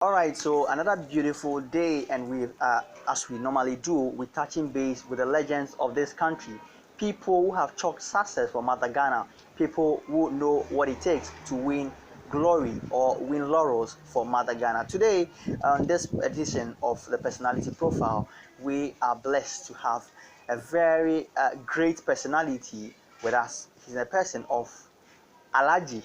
All right, so another beautiful day, and as we normally do, we're touching base with the legends of this country, people who have chalked success for Mother Ghana, people who know what it takes to win glory or win laurels for Mother Ghana. Today, on this edition of the Personality Profile, we are blessed to have a very great personality with us. He's a person of Alhaji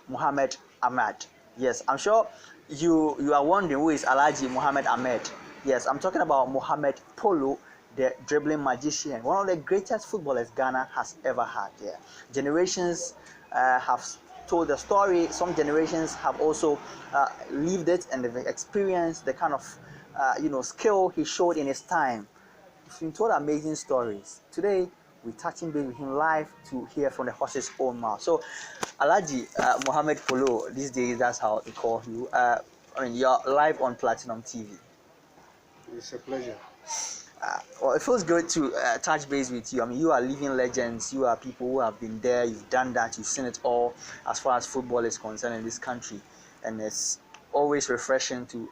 Mohammed Ahmed. Yes, I'm sure you are wondering who is Alhaji Mohammed Ahmed. Yes, I'm talking about Mohammed Polo, the dribbling magician, one of the greatest footballers Ghana has ever had. Yeah, generations have told the story. Some generations have also lived it and they've experienced the kind of skill he showed in his time. He's been told amazing stories. Today, we're touching base with him live to hear from the horse's own mouth. So, Alhaji Mohammed Polo, these days that's how they call you. You're live on Platinum TV. It's a pleasure. Well, it feels good to touch base with you. I mean, you are living legends. You are people who have been there. You've done that. You've seen it all as far as football is concerned in this country, and it's always refreshing to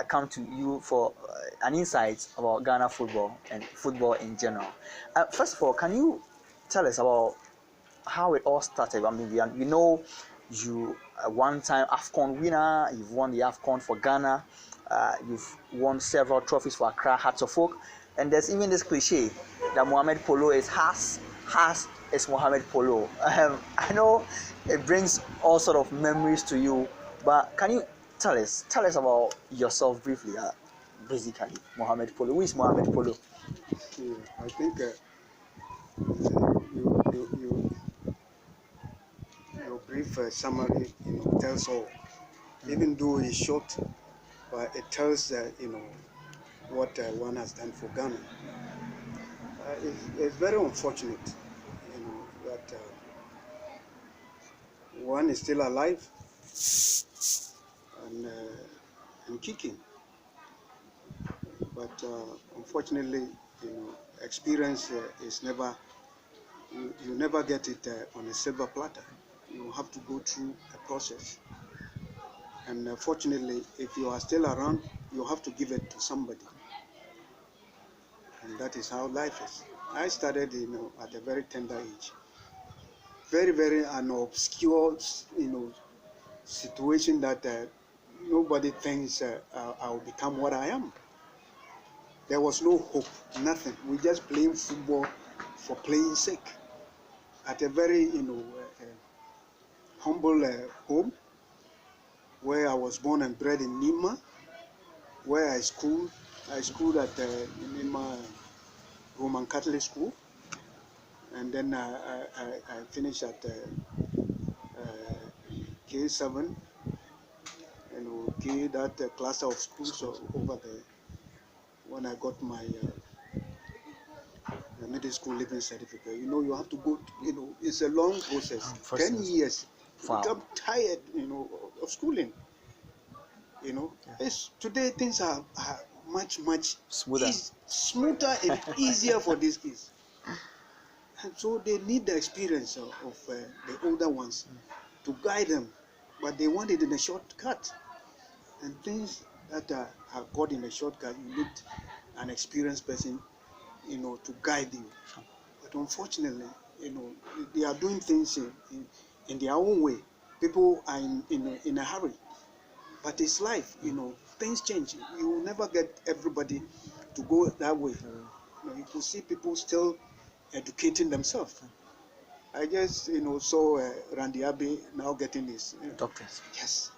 come to you for an insight about Ghana football and football in general. First of all, can you tell us about how it all started? I mean, we know you one-time Afcon winner. You've won the Afcon for Ghana. You've won several trophies for Accra, Hearts of Oak, and there's even this cliche that Mohammed Polo is has is Mohammed Polo. I know it brings all sort of memories to you, but can you tell us about yourself briefly? Basically, Mohammed Polo. Who is Mohammed Polo? Yeah, I think your brief summary, tells all. Even though it's short, but it tells what one has done for Ghana. It's very unfortunate, that one is still alive and kicking. But unfortunately, experience is never. You never get it on a silver platter. You have to go through a process. And fortunately, if you are still around, you have to give it to somebody. And that is how life is. I started, at a very tender age. Very, very an obscure, situation that nobody thinks I'll become what I am. There was no hope, nothing. We just playing football for playing sake. At a very, humble home, where I was born and bred in Nima, where I schooled. I schooled at Nima Roman Catholic School, and then I finished at K7, that cluster of schools over there. When I got my middle school living certificate, you have to go. It's a long process. 10 years. Wow. You become tired, of schooling. Today things are much smoother and easier for these kids, and so they need the experience of the older ones to guide them, but they want it in a shortcut, and things that are got in a shortcut, you need an experienced person to guide you. But unfortunately, they are doing things in their own way. People are in a hurry. But it's life, things change. You will never get everybody to go that way. You could see people still educating themselves. I just, saw Randy Abbey now getting his Doctors. Yes,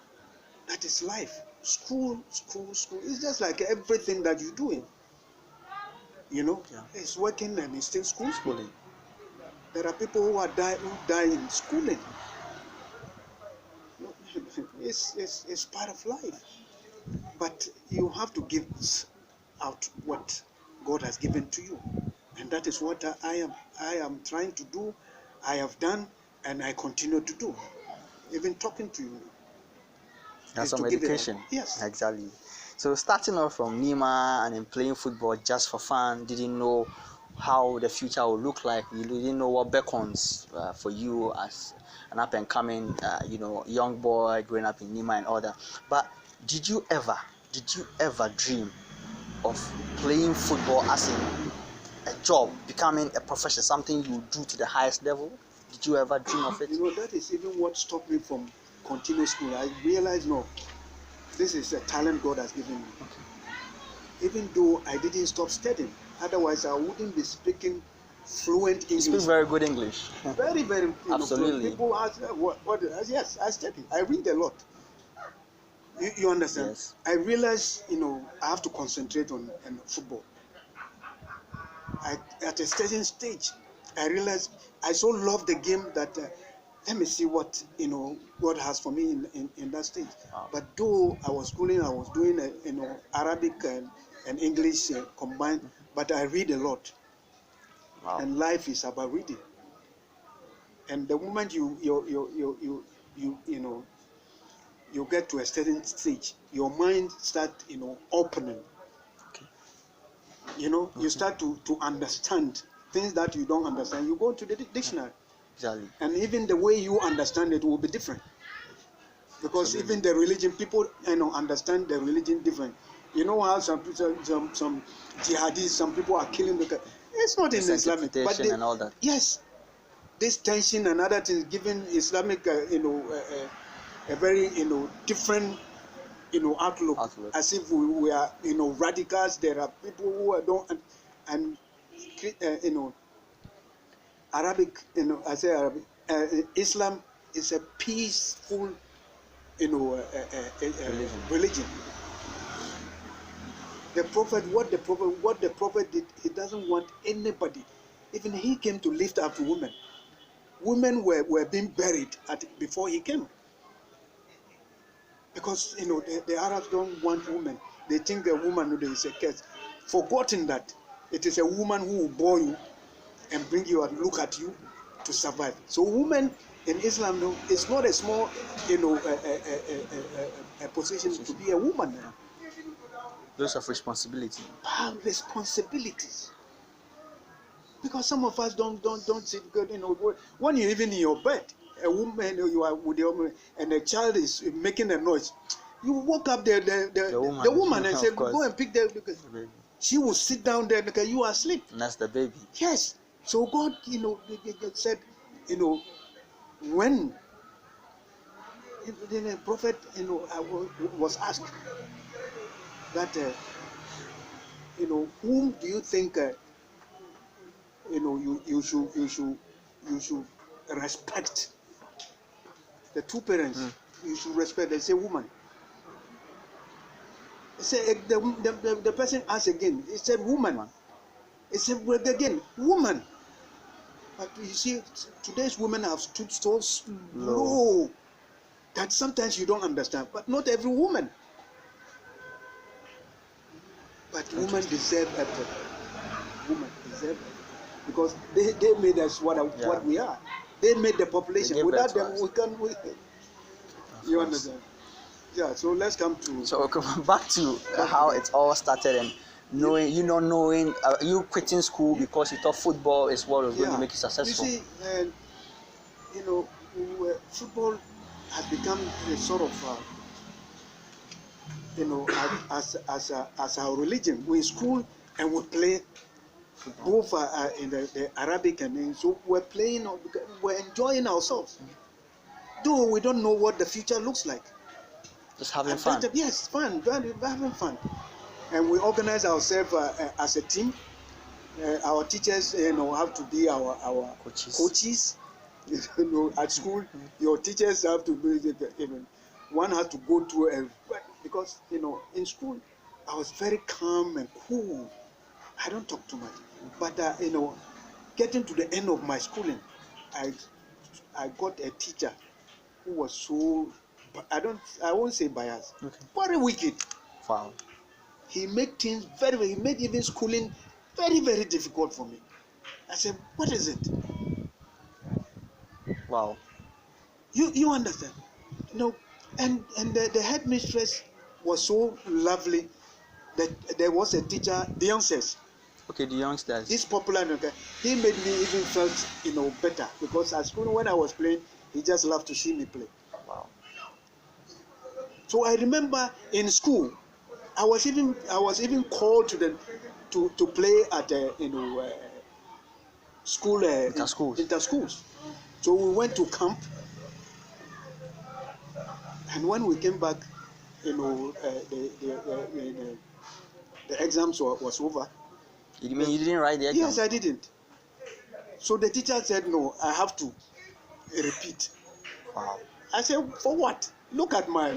that is life. School. It's just like everything that you're doing. Yeah. It's working and it's still Schooling. There are people who die in schooling. It's part of life. But you have to give out what God has given to you. And that is what I am trying to do, I have done, and I continue to do. Even talking to you. That's some education. Yes. Exactly. So starting off from Nima and then playing football just for fun, didn't know how the future would look like. You didn't know what beckons for you as an up and coming, young boy growing up in Nima and all that. But Did you ever dream of playing football as a job, becoming a profession, something you do to the highest level? Did you ever dream of it? That is even what stopped me from continuing school. I realized, no, this is a talent God has given me. Okay. Even though I didn't stop studying, otherwise I wouldn't be speaking fluent English. You speak very good English. Very, very. Absolutely. People ask, what? Yes, I study. I read a lot. You understand? Yes. I realized, I have to concentrate on football. At a certain stage, I realized I so love the game that let me see what God has for me in that stage. Wow. But though I was schooling, I was doing Arabic and English combined, but I read a lot. Wow. And life is about reading. And the moment you get to a certain stage, your mind start opening. Okay. You start to understand things that you don't understand. You go to the dictionary. Exactly. And even the way you understand it will be different. Because Absolutely. even the religion, people understand the religion different. You know how some jihadis, some people are killing because it's not in Islamic, but and all that. Yes, this tension and other things giving Islamic, a very different outlook. As if we are radicals. There are people who don't and Arabic, I say Arabic, Islam is a peaceful, religion. What the prophet did, he doesn't want anybody. Even he came to lift up women. Women were being buried before he came. Because the Arabs don't want women. They think a woman is a curse. Forgotten that it is a woman who will bore you and bring you and look at you to survive. So women in Islam, it's not a small, a position to be a woman. Those of responsibility. Responsibilities. Because some of us don't sit good. When you're even in your bed, a woman, you are with your woman, and a child is making a noise. You woke up the woman and say, go and pick the baby. She will sit down there because you are asleep. And that's the baby. Yes. So God, said, when the prophet, was asked that, whom do you think, you should respect? The two parents, you should respect. They say woman. Say the person asked again. He said woman. He said again woman. But you see, today's women have stood so low that sometimes you don't understand. But not every woman. But women deserve effort. Women deserve effort. Because they made us what we are. They made the population. Without them, we can't. You understand? Yeah. So let's come to. So back to how it all started and knowing you quitting school because you thought football is what was going to make you successful. You see, football has become a sort of, as our religion. We school and we play both in the Arabic and so we're playing, we're enjoying ourselves. Though we don't know what the future looks like. Just having fun. Yes, fun, having fun. And we organize ourselves as a team. Our teachers, have to be our coaches. At school, your teachers have to be. One has to go through because in school, I was very calm and cool. I don't talk too much, but getting to the end of my schooling, I got a teacher who was so. I won't say biased. Okay. Very wicked. Wow. He made things he made even schooling very, very difficult for me. I said, what is it? Wow. You understand? And the headmistress was so lovely that there was a teacher, the youngsters. Okay, the youngsters. This popular guy, he made me even felt better because at school when I was playing, he just loved to see me play. Wow. So I remember in school, I was even called to play at school inter-schools. So we went to camp, and when we came back, the exams was over. You mean you didn't write the exam? Yes, I didn't. So the teacher said, no, I have to repeat. Wow. I said, for what? Look at my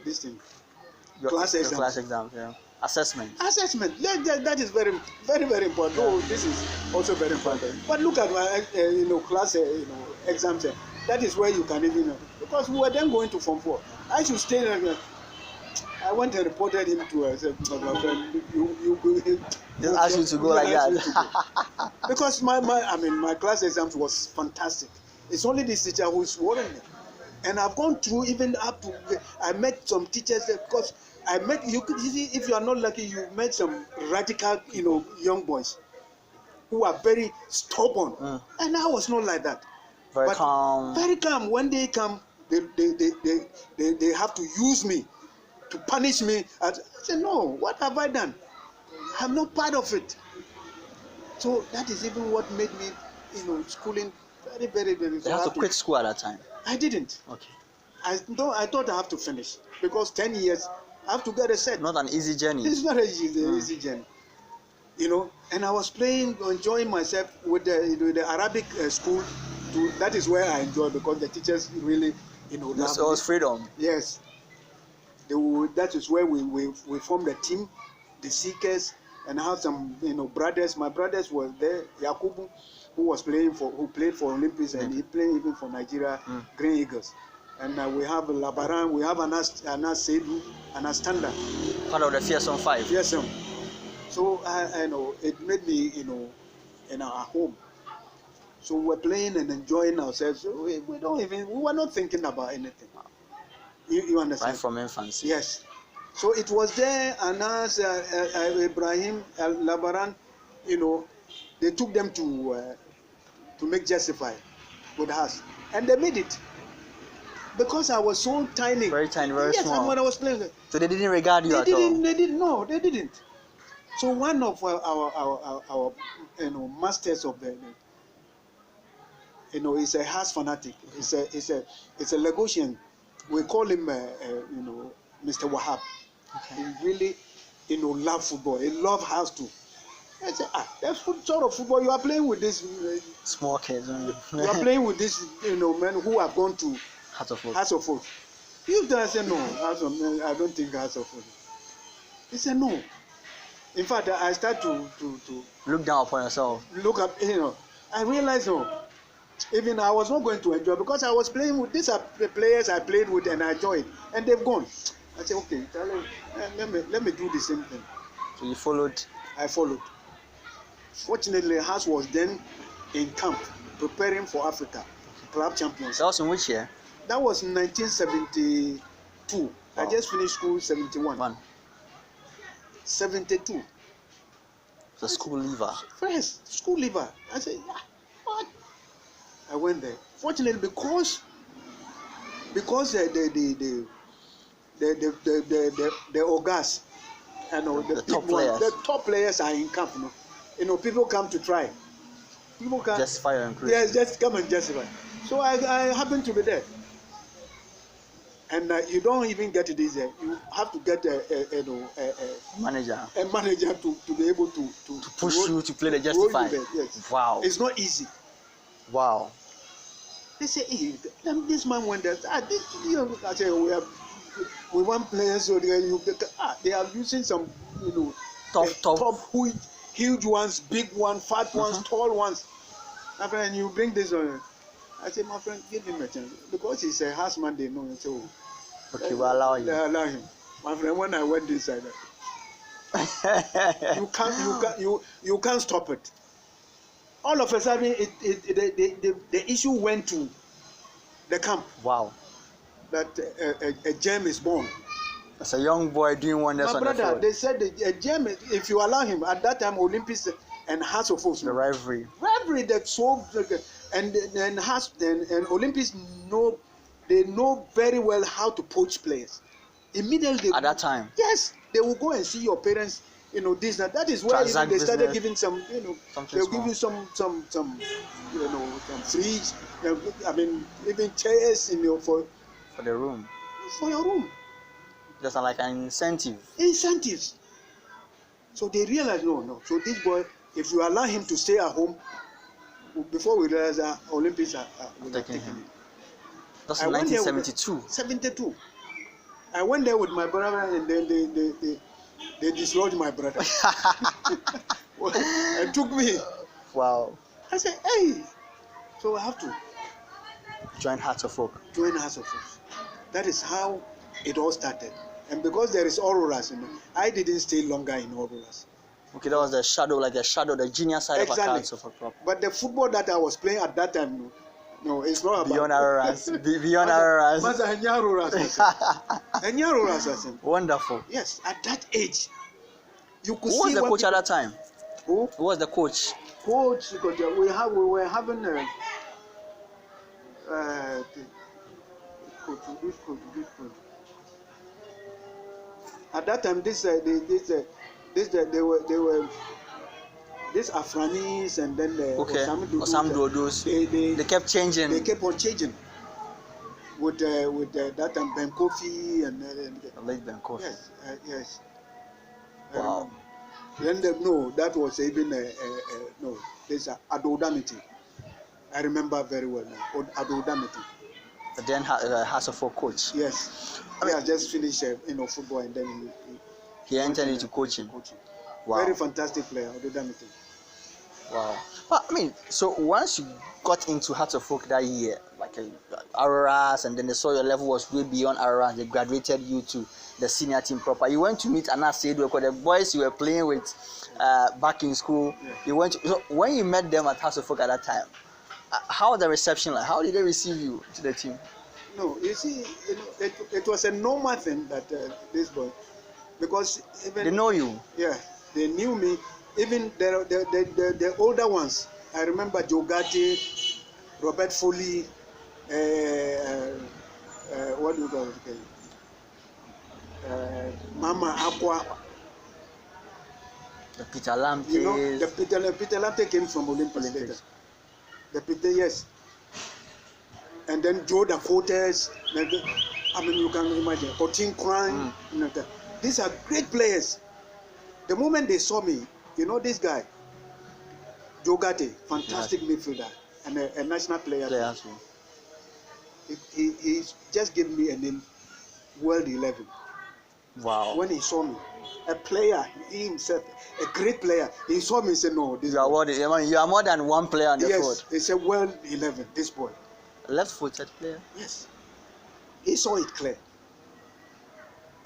this thing. Class exams. Class exams, yeah. Assessment. That is very, very, very important. Yeah. Oh, this is also very important. But look at my class exams. That is where you can even because we were then going to Form 4. I should stay there. I went and reported him to her. I said, my friend, you just ask you to go like that. Because my class exams was fantastic. It's only this teacher who is worrying me. And I've gone through even up to I met some teachers because I met you see if you are not lucky you met some radical young boys who are very stubborn. And I was not like that. Very calm. Very calm. When they come, they have to use me to punish me. I said, no, what have I done? I'm not part of it. So that is even what made me, schooling very, very, very. You had to quit school at that time. I didn't. Okay. I thought I have to finish because 10 years I have to get a set. Not an easy journey. It's not an easy journey. And I was enjoying myself with the Arabic school. That is where I enjoy because the teachers really, It was freedom. Yes. That is where we formed a team, the Seekers, and I had some brothers. My brothers were there. Yakubu, who played for Olympics, and he played even for Nigeria Green Eagles. And we have Labaran, we have Anas Seidu, Anas Tanda. Part of the Fearsome Five. Fearsome. So I know it made me in our home. So we're playing and enjoying ourselves. We were not thinking about anything. You understand? Right from infancy. Yes. So it was there, Anas, Ibrahim, Labaran, they took them to make Justify with us. And they made it. Because I was so tiny. Very tiny, very small. Yes, when I was playing. So they didn't regard you at all? They didn't. So one of our masters of the, he's a house fanatic. It's a Lagosian. We call him, Mr. Wahab. Okay. He really, love football. He love house too. I said, that's what sort of football you are playing with this. Small kids. You are playing with this, men who have gone to House of Food. You don't say no. I don't think House of Food. He said no. In fact, I start to look down upon yourself. Look up, I realized even I was not going to enjoy because I was playing with these are the players I played with and I enjoyed, and they've gone. I said, okay, let me do the same thing. So you followed? I followed. Fortunately, House was then in camp preparing for Africa Club Champions. That was in which year? That was in 1972. Wow. I just finished school 71. 72. The school leaver. First, school leaver. I said, what? I went there. Fortunately, because the Ogas, the top players are in camp. People come to try. People come. Justify your inclusion. Yes, just come and justify. So I happened to be there. And you don't even get it easy. You have to get a manager. A manager to be able to push you to play the justify. Yes. Wow. It's not easy. Wow. They say, hey, this man went there. I say, we want players, so they are using some, top huge ones, big ones, fat ones, tall ones. My friend, you bring this on. I say, my friend, give him a chance because he's a houseman. They know. So, okay, we'll allow you. They allow him. My friend, when I went inside, you can't stop it. All of a sudden, the issue went to the camp. Wow. That a gem is born. As a young boy doing wonders on the field. My brother, they said a gem, if you allow him, at that time, Olympics and House of Foes. The rivalry. That so, and Olympics know they know very well how to poach players. Immediately at that time. Yes, they will go and see your parents. This and that is where even they started giving some. They'll give you some some fridge. I mean, even chairs for the room. For your room. Just like an incentive. Incentives. So they realize no. So this boy, if you allow him to stay at home, before we realize that Olympics are taking him. That's in 1972. 72. I went there with my brother and then they dislodged my brother. And took me. Wow. I said, hey. So I have to join Hearts of Oak. Join Hearts of Oak. That is how it all started. And because there is Auroras, I didn't stay longer in Auroras. Okay, that was the shadow, the junior side of Hearts of Oak. But the football that I was playing at that time, no, it's not about beyond Auroras. Beyond Auroras. Wonderful. Yes, at that age, you could see. Who was the coach at that time? Who was the coach? Coach, because we were having this coach. At that time, they were this Afranis and then Osam Dodos. They kept changing. They kept on changing. With that time Ben Kofi and late Ben Kofi. Yes. Wow. Then that was even there's Adodamiti. I remember very well now. Adodamiti. But then House of Oak coach. Yes. I just finished football and then he entered into coaching. Wow. Very fantastic player, Adodamiti. Wow. Well, I mean, so once you got into Hearts of Oak that year, like Auroras, and then they saw your level was way beyond Auroras, they graduated you to the senior team proper. You went to meet Anas Seydou, the boys you were playing with back in school. Yeah. You went. So when you met them at Hearts of Oak at that time, how was the reception like? How did they receive you to the team? No, you see, it was a normal thing that this boy, because even they know you. Yeah, they knew me. Even the older ones, I remember Joe Gatti, Robert Foley, what do you call it? Mama Aqua. The Peter Lamte. The Peter Lamte came from Olympus later. The Peter, yes. And then Joe Dakotas. I mean, you can imagine. Otin Kwan. These are great players. The moment they saw me, this guy, Joe Gatti, fantastic midfielder and a national player. He just gave me a name, World 11. Wow. When he saw me, a player, he himself, a great player, he saw me and said, no, this boy. You are more than one player on the field. Yes, it's a World 11, this boy. A left-footed player? Yes. He saw it clear.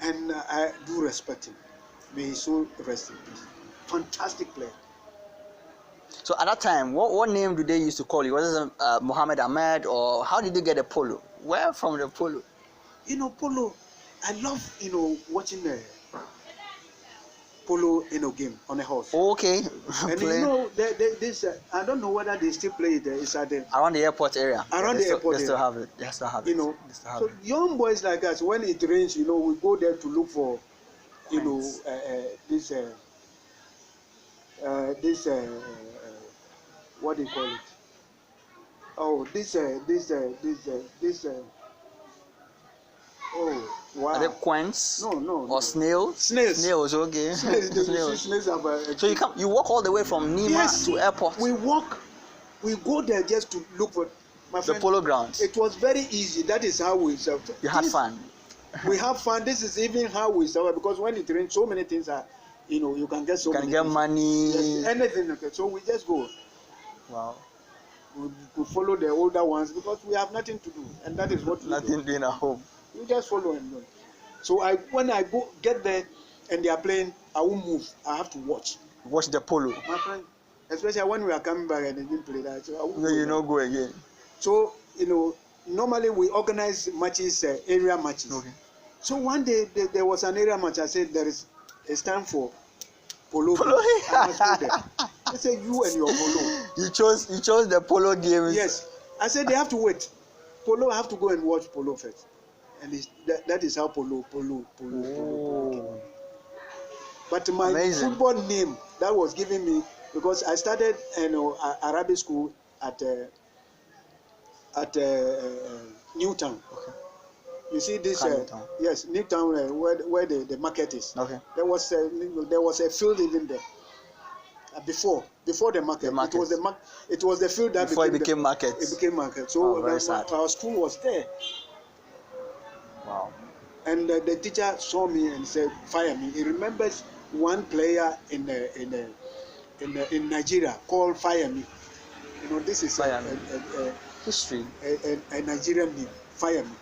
And I do respect him. May his soul rest in peace. Fantastic player. So at that time, what name do they used to call you? Was it Mohammed Ahmed, or how did you get a Polo? Where from the Polo? Polo. I love watching the Polo game on a horse. Okay. And this I don't know whether they still play it. It's at around the airport area. Around the airport area. They still have it. They still have it. So young boys like us, when it rains, we go there to look for this what do you call it? Oh, oh, wow. Are they quains? No. Or snails? Snails, okay. Snails have so you walk all the way from Nima to airport? We go there just to look for the Polo grounds. It was very easy. That is how we survived. You had fun. We have fun. This is even how we survive, because when it rains, so many things are, you can get so many get things. Money. Yes, anything. Okay. So we just go. Wow. We follow the older ones because we have nothing to do, and that is what we nothing doing at home. We just follow and go. So when I get there and they are playing, I won't move. I have to watch. Watch the Polo. My friend, especially when we are coming back and they didn't play that. So I won't go again. So normally we organize matches, area matches. Okay. So one day there was an area match. I said it's time for Polo. I must go there. I said you and your Polo. You chose the Polo games. Yes. I said they have to wait. Polo, I have to go and watch Polo first. And that is how Polo came. But my Amazing. football name that was given me, because I started Arabic school at Newtown. Okay. You see this? Newtown. Yes, Newtown, where the market is. Okay. There was a field even there. Before the market, it was the field that before it became market. It became market. So our school was there. Wow. And the teacher saw me and said, "Fire me." He remembers one player in Nigeria called Fire Me. You know, this is a history. A Nigerian name, Fire Me.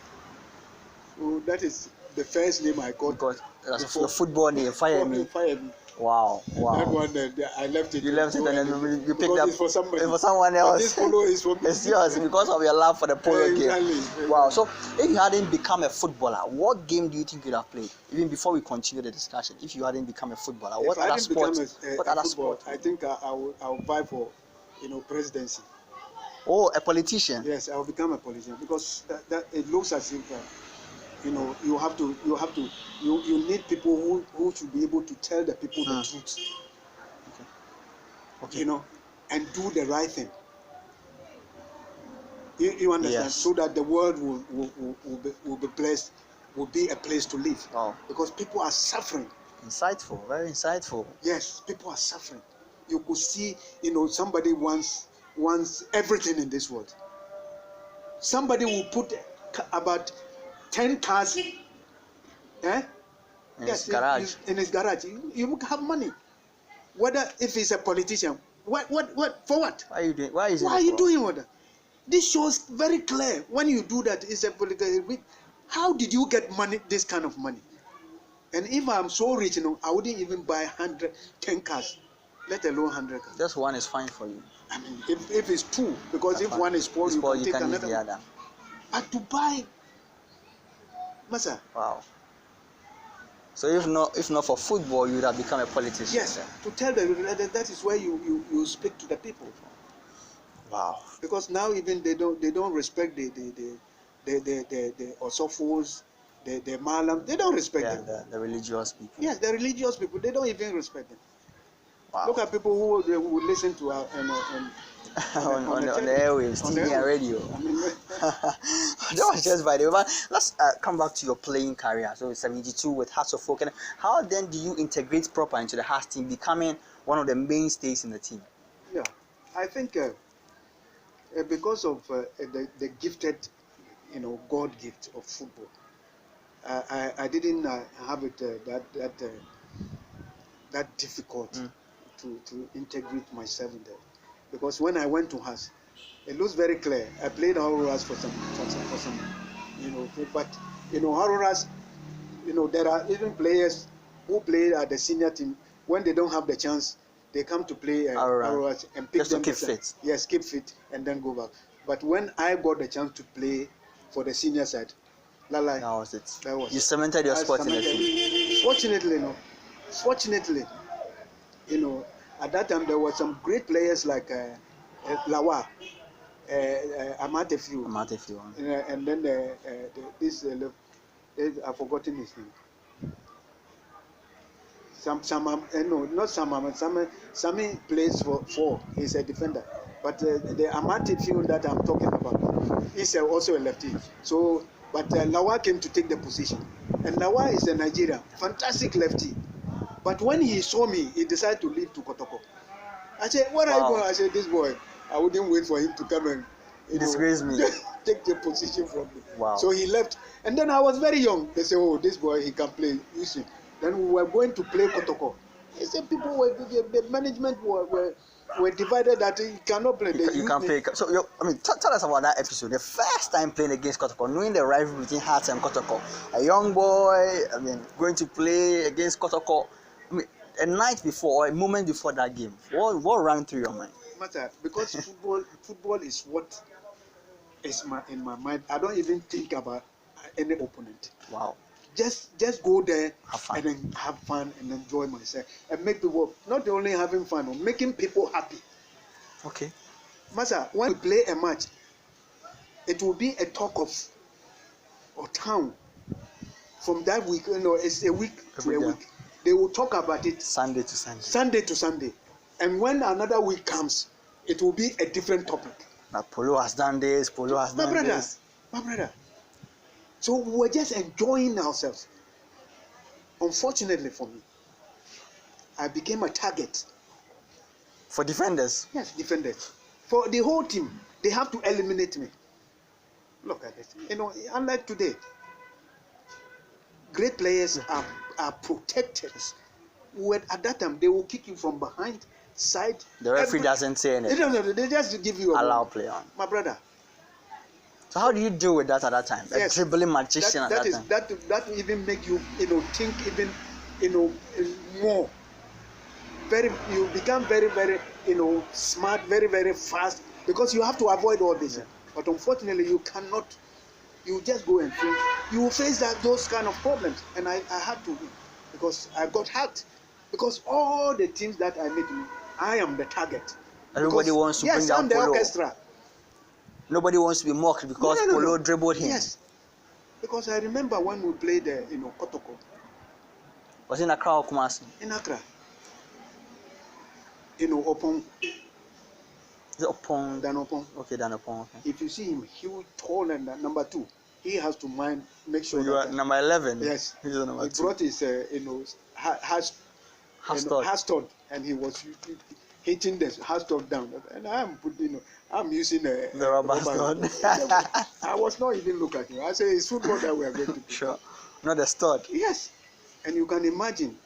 So that is the first name I got. Because that's your football name, Fire Me. Fire Me. Wow. That one, I left it. You left it, and then you picked up for somebody. For someone else. This Polo is for me. It's yours because of your love for the polo game. Exactly. Wow. So, if you hadn't become a footballer, what game do you think you'd have played? Even before we continue the discussion, if you hadn't become a footballer, what other sport? What other sport? I think I will vie for, presidency. Oh, a politician. Yes, I will become a politician because that it looks as if. You need people who should be able to tell the people the truth. Okay. And do the right thing. You understand? Yes. So that the world will be blessed, will be a place to live. Wow. Because people are suffering. Insightful, very insightful. Yes, people are suffering. You could see, somebody wants everything in this world. Somebody will put about 10 cars in his garage. In his garage. You have money. Whether if he's a politician, what for what? Why are you doing? Why are you doing what? This shows very clear when you do that. It's a political. How did you get money? This kind of money. And if I'm so rich, I wouldn't even buy 10 cars, let alone 100 cars. Just one is fine for you. I mean, if it's two, because if one is spoiled, you can take another. Other. But to buy. Masa. Wow. So if not for football, you would have become a politician. Yes. Then. To tell them that is where you speak to the people. Wow. Because now even they don't respect the Osofos, the Malam. They don't respect them. The religious people. Yes, the religious people. They don't even respect them. Wow. Look at people who listen to our on the airwaves, TV and radio. That was just by the way. But let's come back to your playing career. So 72 with Hearts of Oak. How then do you integrate proper into the Hearts team, becoming one of the mainstays in the team? Yeah, I think because of the gifted, God gift of football, I didn't have it that difficult to integrate myself in there. Because when I went to Hearts, it looks very clear. I played Hearts for some, but Hearts, there are even players who play at the senior team. When they don't have the chance, they come to play Hearts and pick just them. Just to keep fit. Yes, keep fit and then go back. But when I got the chance to play for the senior side, that was it. That was you cemented your spot in the team. Fortunately, at that time there were some great players like Lawa, Amatefiu, and then I've forgotten his name. Sami plays for 4. He's a defender. But the Amatefiu that I'm talking about is also a lefty. So, but Lawa came to take the position. And Lawa is a Nigerian, fantastic lefty. But when he saw me, he decided to leave to Kotoko. I said, "What are you going?" I said, "This boy, I wouldn't wait for him to come and disgrace me, take the position from me." Wow. So he left, and then I was very young. They said, "Oh, this boy, he can play." You see. Then we were going to play Kotoko. He said, the management were divided that he cannot play. You can play. So tell us about that episode. The first time playing against Kotoko, knowing the rivalry between Hearts and Kotoko. A young boy, going to play against Kotoko. A night before or a moment before that game, what ran through your mind? Matter because football is what is in my mind. I don't even think about any opponent. Wow. Just go there and then have fun and enjoy myself and make people not only having fun, but making people happy. Okay. Master, when we play a match, it will be a talk of or town from that week. It's a week to a week. They will talk about it Sunday to Sunday. Sunday to Sunday. And when another week comes, it will be a different topic. Now, Polo has done this, Polo has done this. My brother. So we were just enjoying ourselves. Unfortunately for me, I became a target. For defenders? Yes, defenders. For the whole team, they have to eliminate me. Look at it. Unlike today, great players are protected. At that time, they will kick you from behind, side. The referee doesn't say anything. They just give you allow play on. My brother. So how do you deal with that at that time? A dribbling magician at that time. That will even make you think even more. You become very smart, very very fast, because you have to avoid all this. Yeah. But unfortunately, you cannot. You just go and think. You will face those kind of problems, and I had to, because I got hacked. Because all the teams that I met, I am the target. Everybody wants to bring down Polo. Yes, I'm the Polo. orchestra. Nobody wants to be mocked because Polo dribbled him. Yes. Because I remember when we played, Kotoko. Was it in Accra or Kumasi? In Accra. Opon. Is it Opon? Dan Opon. Okay, Dan Opon. Okay. If you see him, huge, tall, and number 2, he has to make sure. So you are number 11. Yes. He's number 2. He brought his, Hashtag, and he was hitting the hashtag down, and I'm using the rubber stud. I was not even looking at him. I say it's football that we are going to play. Sure, not the stud. Yes, and you can imagine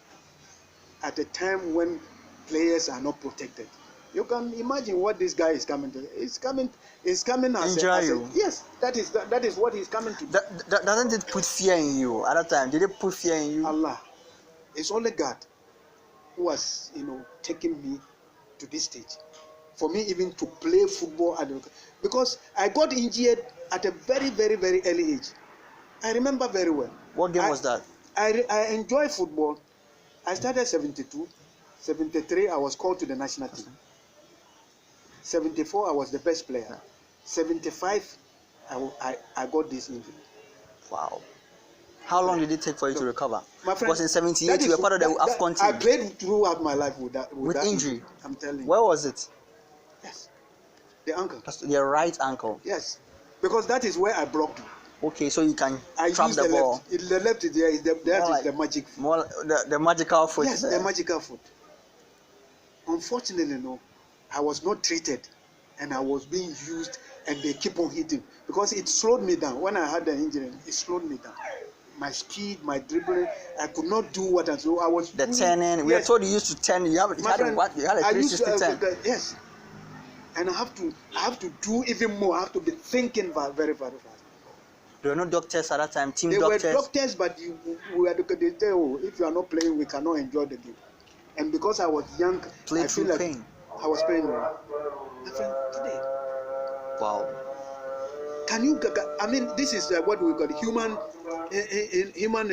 at a time when players are not protected. You can imagine what this guy is coming to. He's coming as you. Yes, that is what he's coming to do. Doesn't it put fear in you at that time? Did it put fear in you? Allah, it's only God who was, taking me to this stage. For me even to play football, because I got injured at a very, very, very early age. I remember very well. What game was that? I enjoy football. I started 72, 73 I was called to the national team. 74 I was the best player. 75 I got this injury. Wow. How long did it take for you to recover? My friend, because in 78 you were part of the Afcon team. I played throughout my life with that injury. I'm telling you. Where was it? Yes, the ankle. Your right ankle. Yes, because that is where I blocked. Okay, so you can trap the ball. The left is there. That is the magic foot. More the magical foot. Yes, the magical foot. Unfortunately, no, I was not treated, and I was being used, and they keep on hitting because it slowed me down. When I had the injury, it slowed me down. My speed, my dribbling, I could not do what I so I was. The turning. We are told you used to turn. You had a 360 turn. Yes, and I have to do even more. I have to be thinking very, very fast. There were no doctors at that time. There were doctors, but they say, if you are not playing, we cannot enjoy the game. And because I was young, I feel like pain. I was playing. My friend, today. Wow. Can you? I mean, this is what we call human. Human.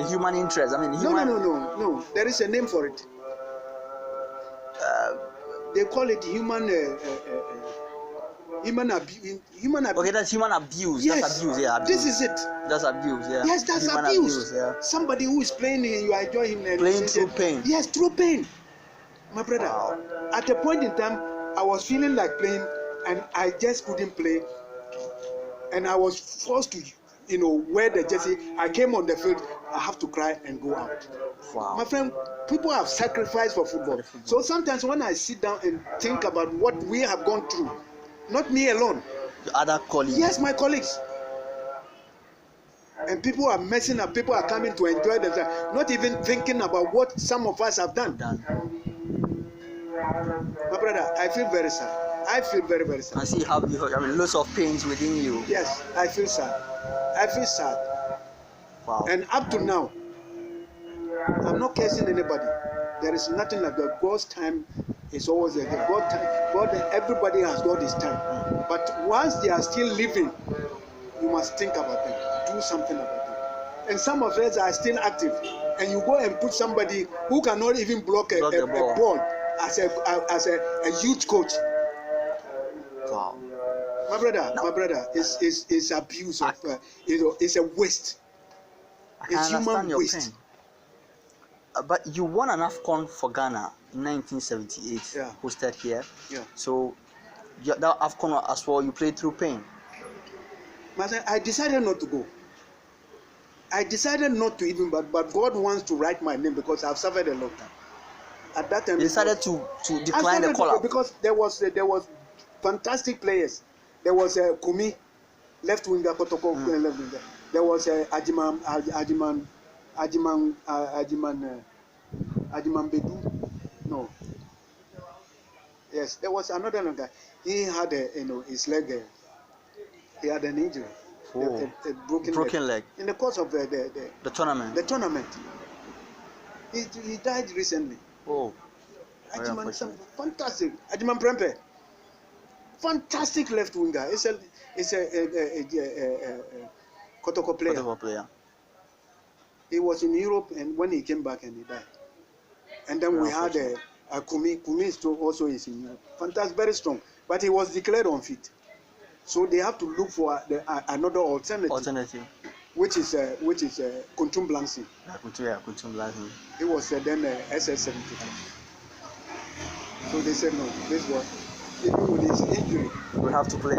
Human interest. No. There is a name for it. They call it human. Human abuse. Okay, that's human abuse. Yes. That's abuse. Yeah. Abuse. This is it. That's abuse. Yeah. Yes, that's human abuse. Yeah. Somebody who is playing, you enjoy him. Playing through pain. Yes, through pain. My brother. Wow. At a point in time, I was feeling like playing, and I just couldn't play, and I was forced to, wear the jersey. I came on the field. I have to cry and go out. Wow. My friend, people have sacrificed for football. So sometimes when I sit down and think about what we have gone through, not me alone. The other colleagues. Yes, my colleagues. And people are messing up. People are coming to enjoy themselves, not even thinking about what some of us have done. My brother, I feel very sad. I feel very, very sad. I see how lots of pains within you. Yes, I feel sad. I feel sad. Wow. And up to now, I'm not cursing anybody. There is nothing like that. God's time is always there. God, everybody has got his time. But once they are still living, you must think about them. Do something about them. And some of us are still active. And you go and put somebody who cannot even block a ball as a youth coach. Wow. My brother, it's abuse of, it's a waste. I can It's understand human your waste. pain. But you won an Afcon for Ghana in 1978, Yeah. hosted here. Yeah. So that Afcon as well, you played through pain. But I decided not to go. I decided not to even, but God wants to write my name because I've suffered a lot. At that time, You decided to decline the call-up because there was fantastic players. There was Kumi, left winger, Kotoko, left winger. There was Ajiman Bedu. No. Yes, there was another guy. He had his leg. He had an injury. Oh. A broken leg. In the course of the tournament. The tournament. He died recently. Oh. Ajiman, fantastic. Ajiman Prempe. Fantastic left winger. It's a Kotoko player. Kotoko player. He was in Europe, and when he came back and he died. And then we had Kumi. Kumi also is in Europe. Fantastic, very strong. But he was declared unfit. So they have to look for another alternative. Which is Kuntum Blancy. Yeah, Kuntum Blancy. He was then SS72. So they said no, this one, even with his injury, we have to play.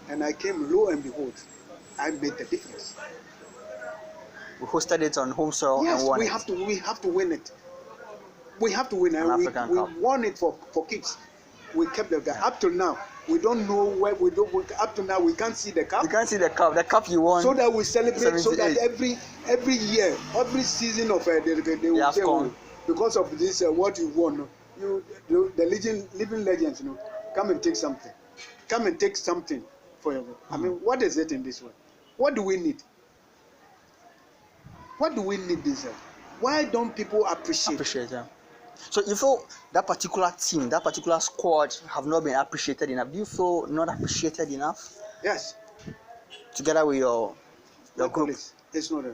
And I came, lo and behold, I made the difference. We hosted it on home soil and won we have to win it. We have to win it. And we won it for keeps. We kept the guy. Up till now, we don't know where up to now we can't see the cup. You can't see the cup. The cup you won. So that we celebrate. 78. So that every year, every season of they will say, oh, because of this what you won, the living legends, come and take something. Come and take something for you. I mean, what is it in this one? What do we need? What do we need this? Why don't people appreciate? Yeah. So you feel that particular team, that particular squad have not been appreciated enough? Do you feel not appreciated enough? Yes. Together with your group? It's not.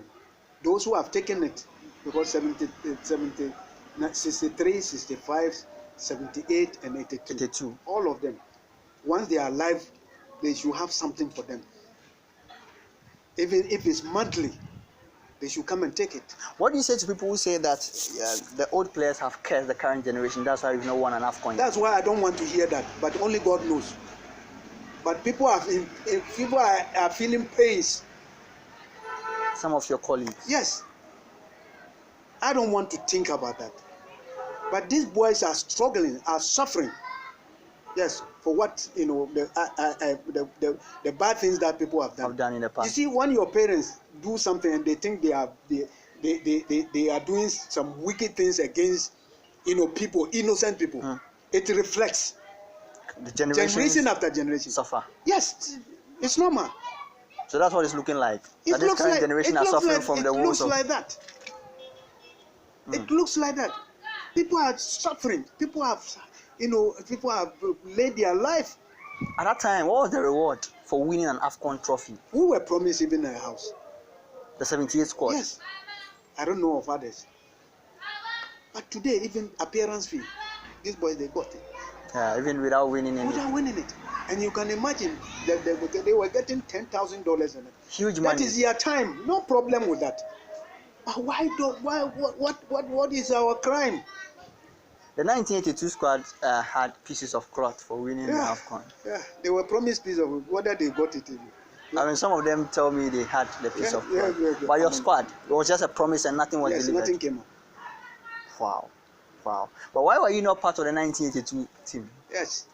Those who have taken it, because 63, 65, 78, and 82. All of them. Once they are alive, they should have something for them. Even if it's monthly, they should come and take it. What do you say to people who say that the old players have cursed the current generation? That's why we've not won an Afcon. That's why I don't want to hear that. But only God knows. But people are feeling pains. Some of your colleagues. Yes. I don't want to think about that. But these boys are struggling, are suffering. Yes, for what the bad things that people have done in the past. You see, when your parents do something and they think they are doing some wicked things against people, innocent people, it reflects. The generation after generation suffer. Yes, it's normal. So that's what it's looking like. That this current generation are suffering from the woes of. It looks like that. It looks like that. People are suffering. People have laid their life. At that time, what was the reward for winning an Afcon trophy? We were promised even a house. The 78 squad? Yes. I don't know of others. But today, even appearance fee, these boys, they got it. Yeah, even without winning it. Without winning it. And you can imagine that they were getting $10,000 in it. Huge money. That is their time. No problem with that. But what is our crime? The 1982 squad had pieces of cloth for winning the Afcon. Yeah, they were promised pieces of whether they got it. I mean, some of them tell me they had the piece of cloth. But your squad, it was just a promise and nothing was delivered. Nothing came up. Wow. But why were you not part of the 1982 team? Yes.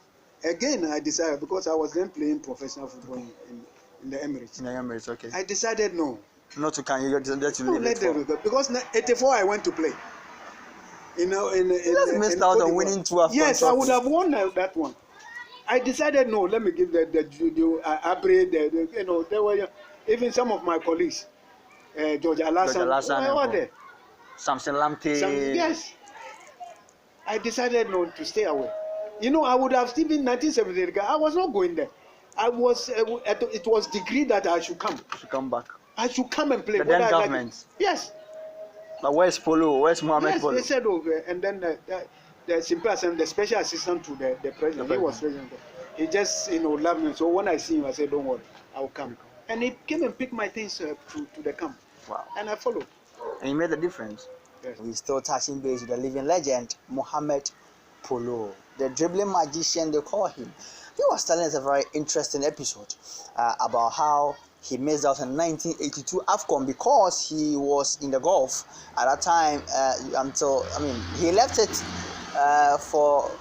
Again, I decided, because I was then playing professional football in the Emirates. In the Emirates, okay. I decided no. Not to can you decided to leave it because 84 I went to play. You just missed out on winning 2 Afcon Yes, I would have won that one. I decided no. Let me give the there were even some of my colleagues, George Alassane, were there. Samson Lamte. Yes. I decided no to stay away. I would have still been 1978. I was not going there. It was decreed that I should come. Come back. I should come and play. The then government. Yes. But where's Polo? Where's Mohammed Polo? They said, and then the simple assistant, the special assistant to the president, he was president. he just loved me. So when I see him, I said, don't worry, I'll come. And he came and picked my things to the camp. Wow. And I followed. And he made a difference. Yes. We're still touching base with the living legend, Mohammed Polo, the dribbling magician they call him. He was telling us a very interesting episode about how he missed out in 1982 Afcon because he was in the Gulf at that time he left it for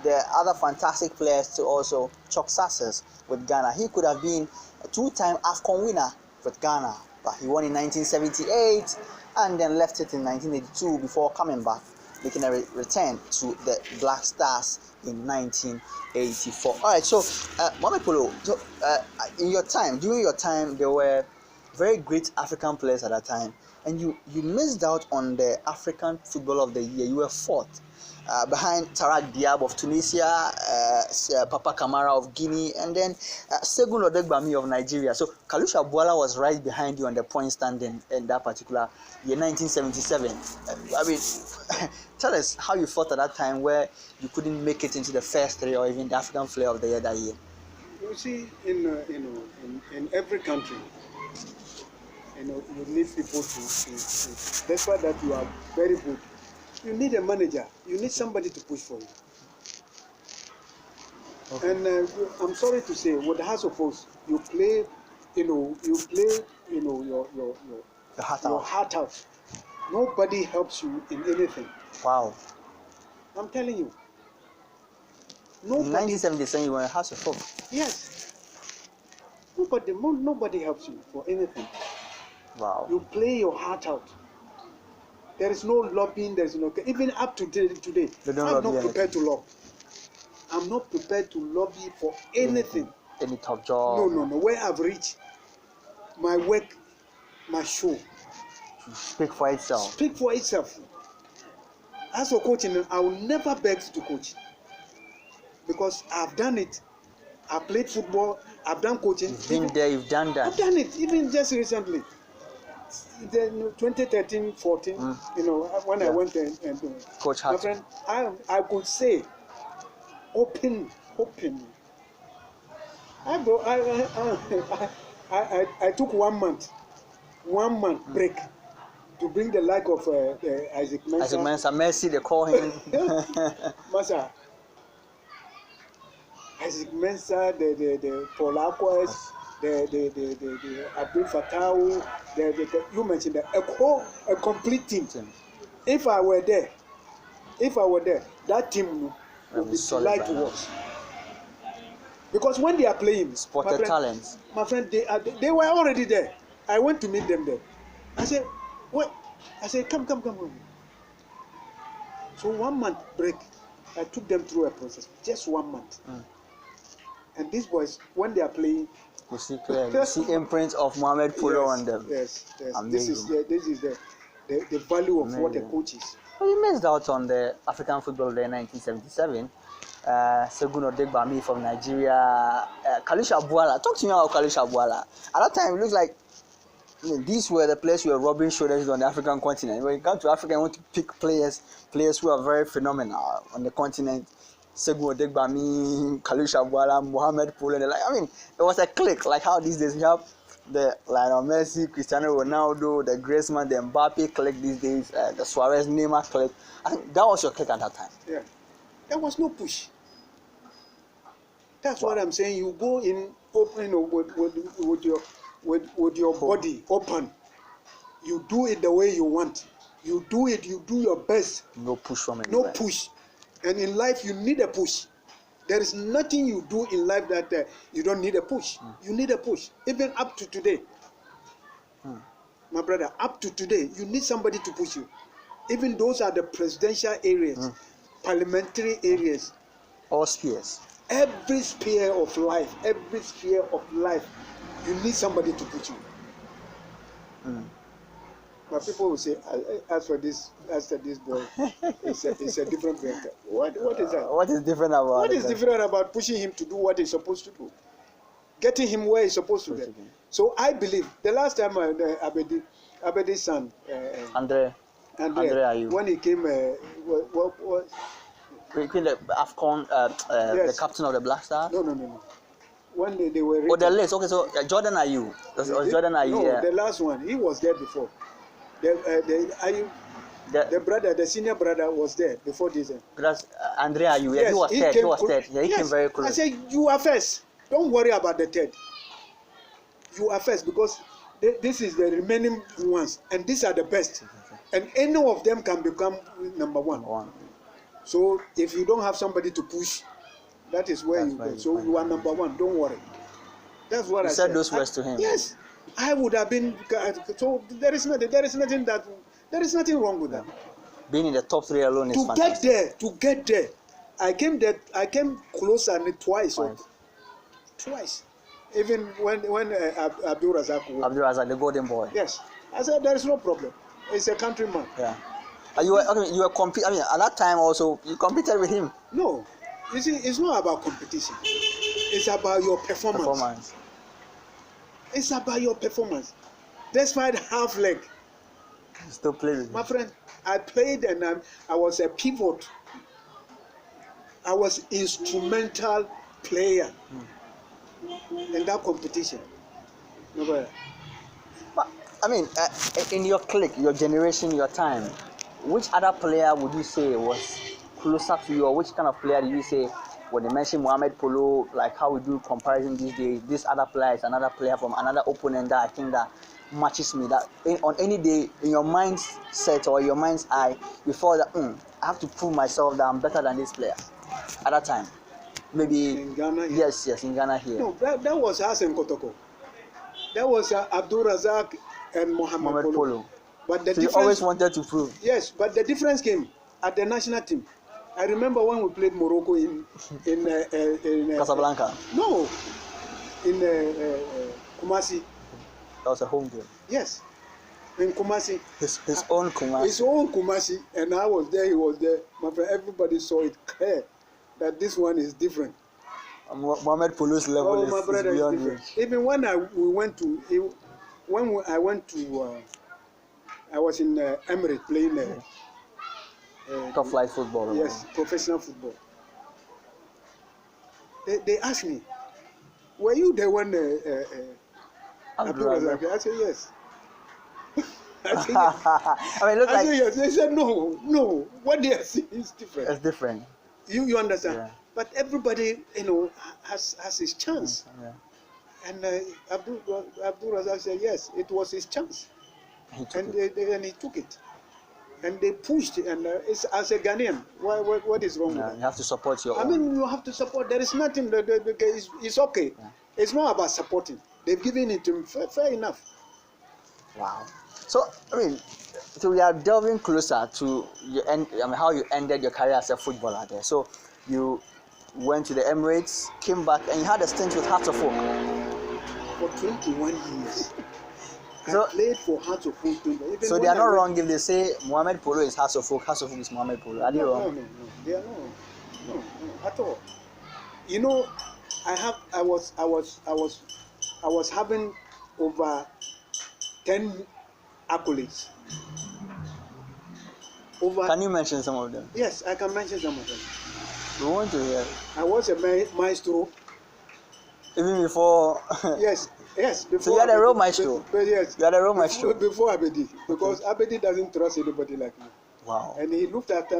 the other fantastic players to also chalk success with Ghana. He could have been a two-time Afcon winner with Ghana, but he won in 1978 and then left it in 1982 before coming back, making a return to the Black Stars in 1984. All right, so Mohammed Polo, during your time, there were very great African players at that time, and you missed out on the African Footballer of the Year. You were fourth. Behind Tarak Diab of Tunisia, Papa Kamara of Guinea, and then Segun Odegbami of Nigeria. So Kalusha Bwala was right behind you on the point standing in that particular year, 1977. Tell us how you felt at that time where you couldn't make it into the first three or even the African Player of the Year that year. You see, in every country, you need people to despite that you are very good. You need a manager. You need somebody to push for you. Okay. And I'm sorry to say, with the House of Force, you play your heart out. Nobody helps you in anything. Wow. I'm telling you. In 1977, you were in House of Force. Yes. Nobody helps you for anything. Wow. You play your heart out. There is no lobbying, there is no... Even up to today, I'm not prepared to lobby. I'm not prepared to lobby for anything. Any top job? No. Where I've reached, my work, my show. Speak for itself. Speak for itself. As for coaching, I will never beg to coach. Because I've done it. I've played football, I've done coaching. You've been there, you've done that. I've done it, even just recently. Then 2013-14, when I went and Coach my friend, I could say, open. I took 1 month break to bring the like of Isaac Mensah. Isaac Mensah, Messi, they call him. Masa. Isaac Mensah, the Polo, the Abdul Fattah, you mentioned a complete team. If I were there, that team would be delighted to watch. Because when they are playing, spotted talents. My friend, they were already there. I went to meet them there. I said, what? I said, come. So 1 month break, I took them through a process, just 1 month. And these boys, when they are playing, you see clearly, you see imprints of Mohammed Polo on them. Yes. This is the value of what a coach is. Well, you missed out on the African Football Day in 1977. Segun Odegbami from Nigeria, Kalusha Bwala. Talk to me about Kalusha Bwala. At that time, it looks like these were the players who were rubbing shoulders on the African continent. When you come to Africa, you want to pick players who are very phenomenal on the continent. Segun Odegbami, Kalusha Bwala, Mohammed Polo. It was a clique, like how these days we have the Lionel Messi, Cristiano Ronaldo, the Griezmann, the Mbappe clique these days, the Suarez, Neymar clique. I think that was your clique at that time. Yeah, there was no push. That's what I'm saying. You go in open with your body open. You do it the way you want. You do it. You do your best. No push from anywhere. No push. And in life, you need a push. There is nothing you do in life that you don't need a push. You need a push. Even up to today. My brother, up to today, you need somebody to push you. Even those are the presidential areas, parliamentary areas. All spheres. Every sphere of life, you need somebody to push you. But people will say, as for this boy, it's a different character. What is that? What is different about What is different about pushing him to do what he's supposed to do? Getting him where he's supposed to get. So I believe, the last time Abedi's son, Andre Ayew, when he came, Between the Afcon, the Yes. captain of the Black Stars. No. When they were Oh, the rated, list. Okay, so Jordan Ayew. Jordan Ayew. no, Yeah. the last one, he was there before. The brother, the senior brother was there before this. That's Andre Ayew. Yeah, Yes, he was third. He was third. Yeah, he came very close. I said, you are first. Don't worry about the third. You are first because this is the remaining ones, and these are the best. And any of them can become number one. So if you don't have somebody to push, that is where you go. So you are number one. Don't worry. That's what I said. You said those words to him. Yes, I would have been. So there is nothing wrong with that. Being in the top 3 alone is fantastic. To get there, I came closer twice. Twice. Even when Abdul Razak the golden boy. Yes, I said there is no problem. It's a countryman. Yeah. You were competing. I mean, at that time also you competed with him. No, you see, it's not about competition. It's about your performance. It's about your performance. Despite half leg. You still play with him. My friend, I played and I was a pivot. I was instrumental player in that competition. No, but I mean, in your clique, your generation, your time, which other player would you say was closer to you, or which kind of player do you say, when they mention Mohammed Polo, like how we do comparison these days, this other player is another player from another opponent that I think that matches me, that on any day in your mindset or your mind's eye, you feel that I have to prove myself that I'm better than this player at that time? Maybe in Ghana here? Yes, in Ghana here. No, that was Hassan Kotoko. That was Abdul Razak and Mohammed Polo. But the so you always wanted to prove. Yes, but the difference came at the national team. I remember when we played Morocco in Casablanca. No, in Kumasi. That was a home game. Yes, in Kumasi. His own Kumasi. His own Kumasi, and I was there. He was there. My friend, everybody saw it clear that this one is different. Mohammed Polo's level my brother, is beyond different. reach. Even when I was in Emirates playing top flight football. Yes, professional football. They asked me, were you the one Abdul Razak? I said yes. I said yes. I mean, I said yes. They said no. What they are saying is different. It's different. You understand? Yeah. But everybody, has his chance. Yeah. And Abdul Razak said yes, it was his chance. And he took it. And they pushed it. And it's, as a Ghanaian, what is wrong with that? You have to support your own. I mean, you have to support. There is nothing. It's okay. Yeah. It's not about supporting. They've given it to him. Fair enough. Wow. So, I mean, so we are delving closer to how you ended your career as a footballer there. So, you went to the Emirates, came back, and you had a stint with Hearts of Oak. For 21 years. So, I played for Hearts of Oak. So they are not wrong if they say Mohammed Polo is Hearts of Oak is Mohammed Polo. Are they wrong? No. They are no, at all. I was having over 10 accolades. Can you mention some of them? Yes, I can mention some of them. We want to hear. I was a maestro. Even before. Yes. Before so you are a real maestro. Yes. You are a real maestro. Before Abedi, because Abedi doesn't trust anybody like me. Wow. And he looked at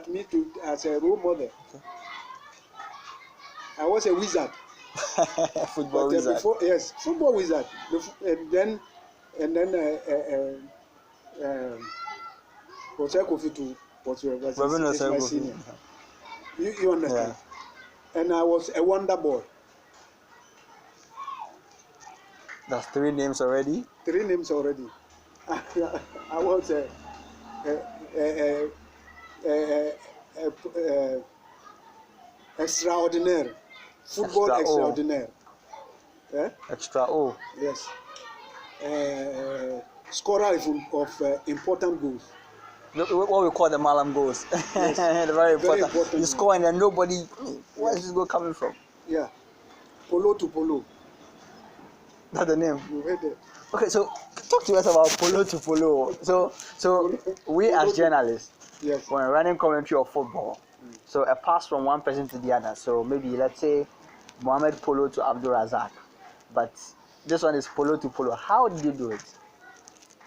me as a role model. Okay. I was a wizard. Football wizard. Football wizard. And then Jose Kofitu was my senior. You understand? Yeah. And I was a wonder boy. That's 3 names already? 3 names already. I was extraordinaire. Football extraordinaire. Extra O. Yes. Scorer of important goals. What we call the Malam goals. Yes. Very important. You score and then nobody, where is this goal coming from? Yeah. Polo to Polo. That's the name. You heard it. Okay, so talk to us about Polo to Polo. So we as journalists, yes, when running commentary of football, So a pass from one person to the other. So maybe let's say Mohammed Polo to Abdul Razak, but this one is Polo to Polo. How did you do it?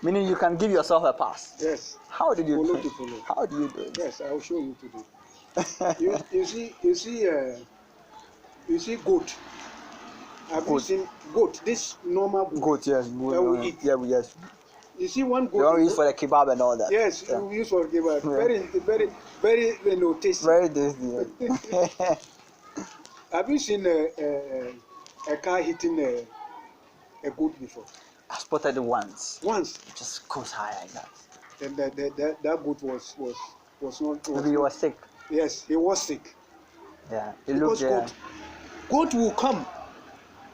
Meaning you can give yourself a pass. Yes. How did you Polo do it? to Polo. How do you do it? Yes, I will show you today. You see goat. Have you seen goat? This normal goat. Goat, yes. That we eat. Yeah, yes. You see one goat. The one we use for the kebab and all that. Yes, yeah. we use for kebab. Yeah. Very tasty. Very tasty. Yeah. Have you seen a car hitting a goat before? I spotted it once. Once. It just goes high like that. And that goat was not. Maybe he was sick. Yes, he was sick. Yeah. Because goat will come.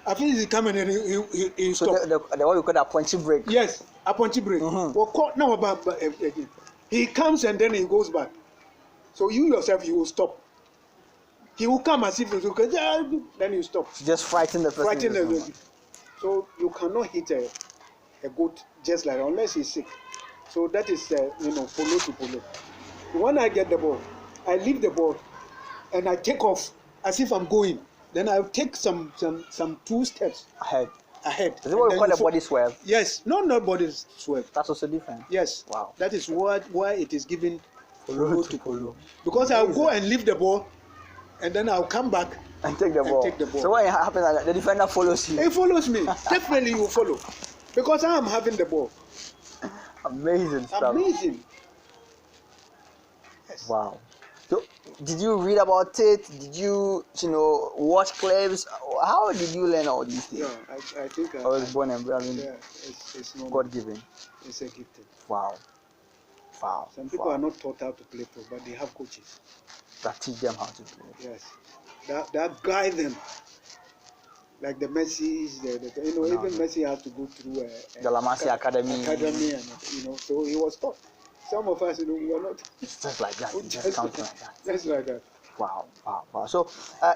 I think he come and then he so stop. The one we call a punchy break. Yes, a punchy break. Well, caught now about again. He comes and then he goes back. So you yourself, you will stop. He will come as if he will, then you stop. Just frighten the person. Frighten the person. So you cannot hit a goat just like that unless he's sick. So that is polo to polo. When I get the ball, I leave the ball and I take off as if I'm going. Then I'll take some 2 steps ahead. Is it what we call a body swerve? Yes, not body swerve. That's also different. Yes. Wow. That is why it is given polo to polo. Because I'll go and leave the ball, and then I'll come back and take the ball. So what happens? The defender follows you. He follows me. Definitely, you will follow, because I am having the ball. Amazing stuff. Amazing. Yes. Wow. So, did you read about it? Did you watch clips? How did you learn all these things? Yeah, I think I was born and bred. Yeah, it's God given. It's a gifted. Wow. Some people are not taught how to play pro, but they have coaches that teach them how to play. Yes, that guide them. Like the Messi's, even Messi had to go through the La Masia Academy, and so he was taught. Some of us, we are not. It's just like that. Just counting like that. Just like that. Wow. So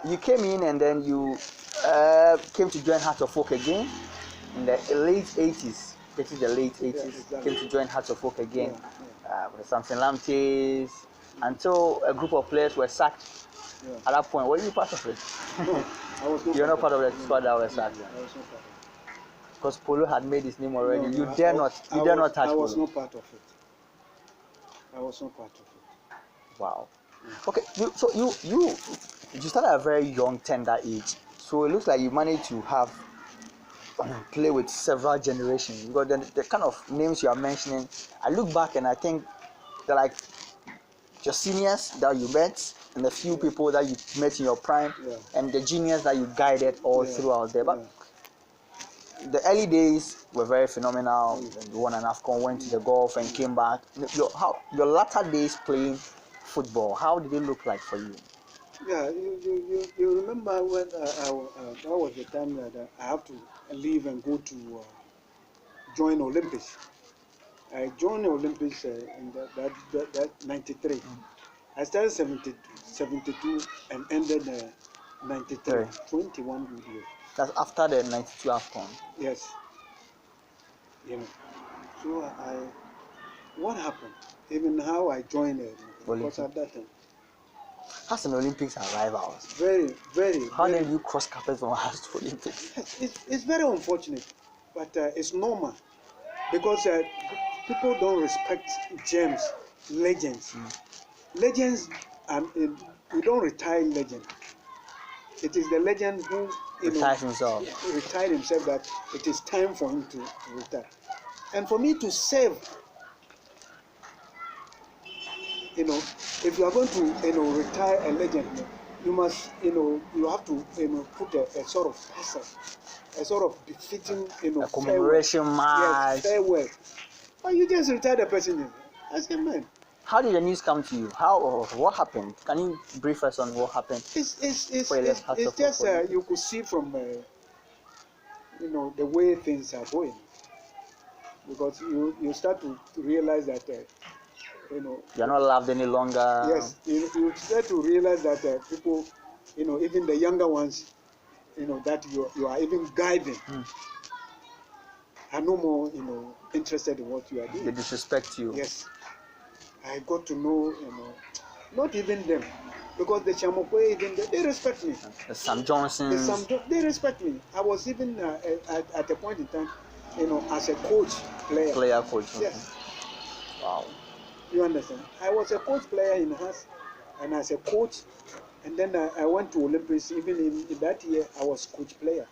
you came in and then you came to join Hearts of Oak again in the late 80s. This is the late 80s. Yeah, exactly. Came to join Hearts of Oak again with the Samson Lamtes until a group of players were sacked. Yeah. At that point, were you part of it? No, I was not. You're not part of the squad that was sacked. I was not part of it. Because Polo had made his name already. No, you dare not touch Polo. I was not part of it. I was not part of it. Wow. Okay, so you started at a very young, tender age. So it looks like you managed to have play with several generations. Because the kind of names you are mentioning, I look back and I think they're like your seniors that you met and the few people that you met in your prime and the juniors that you guided all throughout there. But the early days were very phenomenal. You won an Afcon, went to the Gulf and came back. Your latter days playing football, how did it look like for you? Yeah, you remember when that was the time that I have to leave and go to join Olympics. I joined Olympics in that 93. I started 72 and ended 93. 21 good years. That's after the 92 Afcon. Yes. So what happened? Even how I joined it, because at that time. As an Olympics are rivals. Very, very. How did you cross carpet from us to Olympics? It's very unfortunate, but it's normal because people don't respect gems, legends. Legends, we don't retire legend. It is the legend who retired himself that it is time for him to retire. And for me to save, if you are going to retire a legend, you must you have to put a sort of person, a sort of befitting a commemoration match. Yes, farewell. But you just retire the person. I say, man. How did the news come to you? What happened? Can you brief us on what happened? It's just you could see from the way things are going, because you start to realize that you're not loved any longer. Yes, you start to realize that people, even the younger ones, that you are even guiding, are no more interested in what you are doing. They disrespect you. Yes. I got to know, Not even them. Because the Chamokwe, even they respect me. The Sam Johnsons. They respect me. I was even at a point in time, as a coach player. Player coach. Yes. Wow. You understand? I was a coach player in Has, and as a coach, and then I went to Olympics. Even in that year, I was coach player.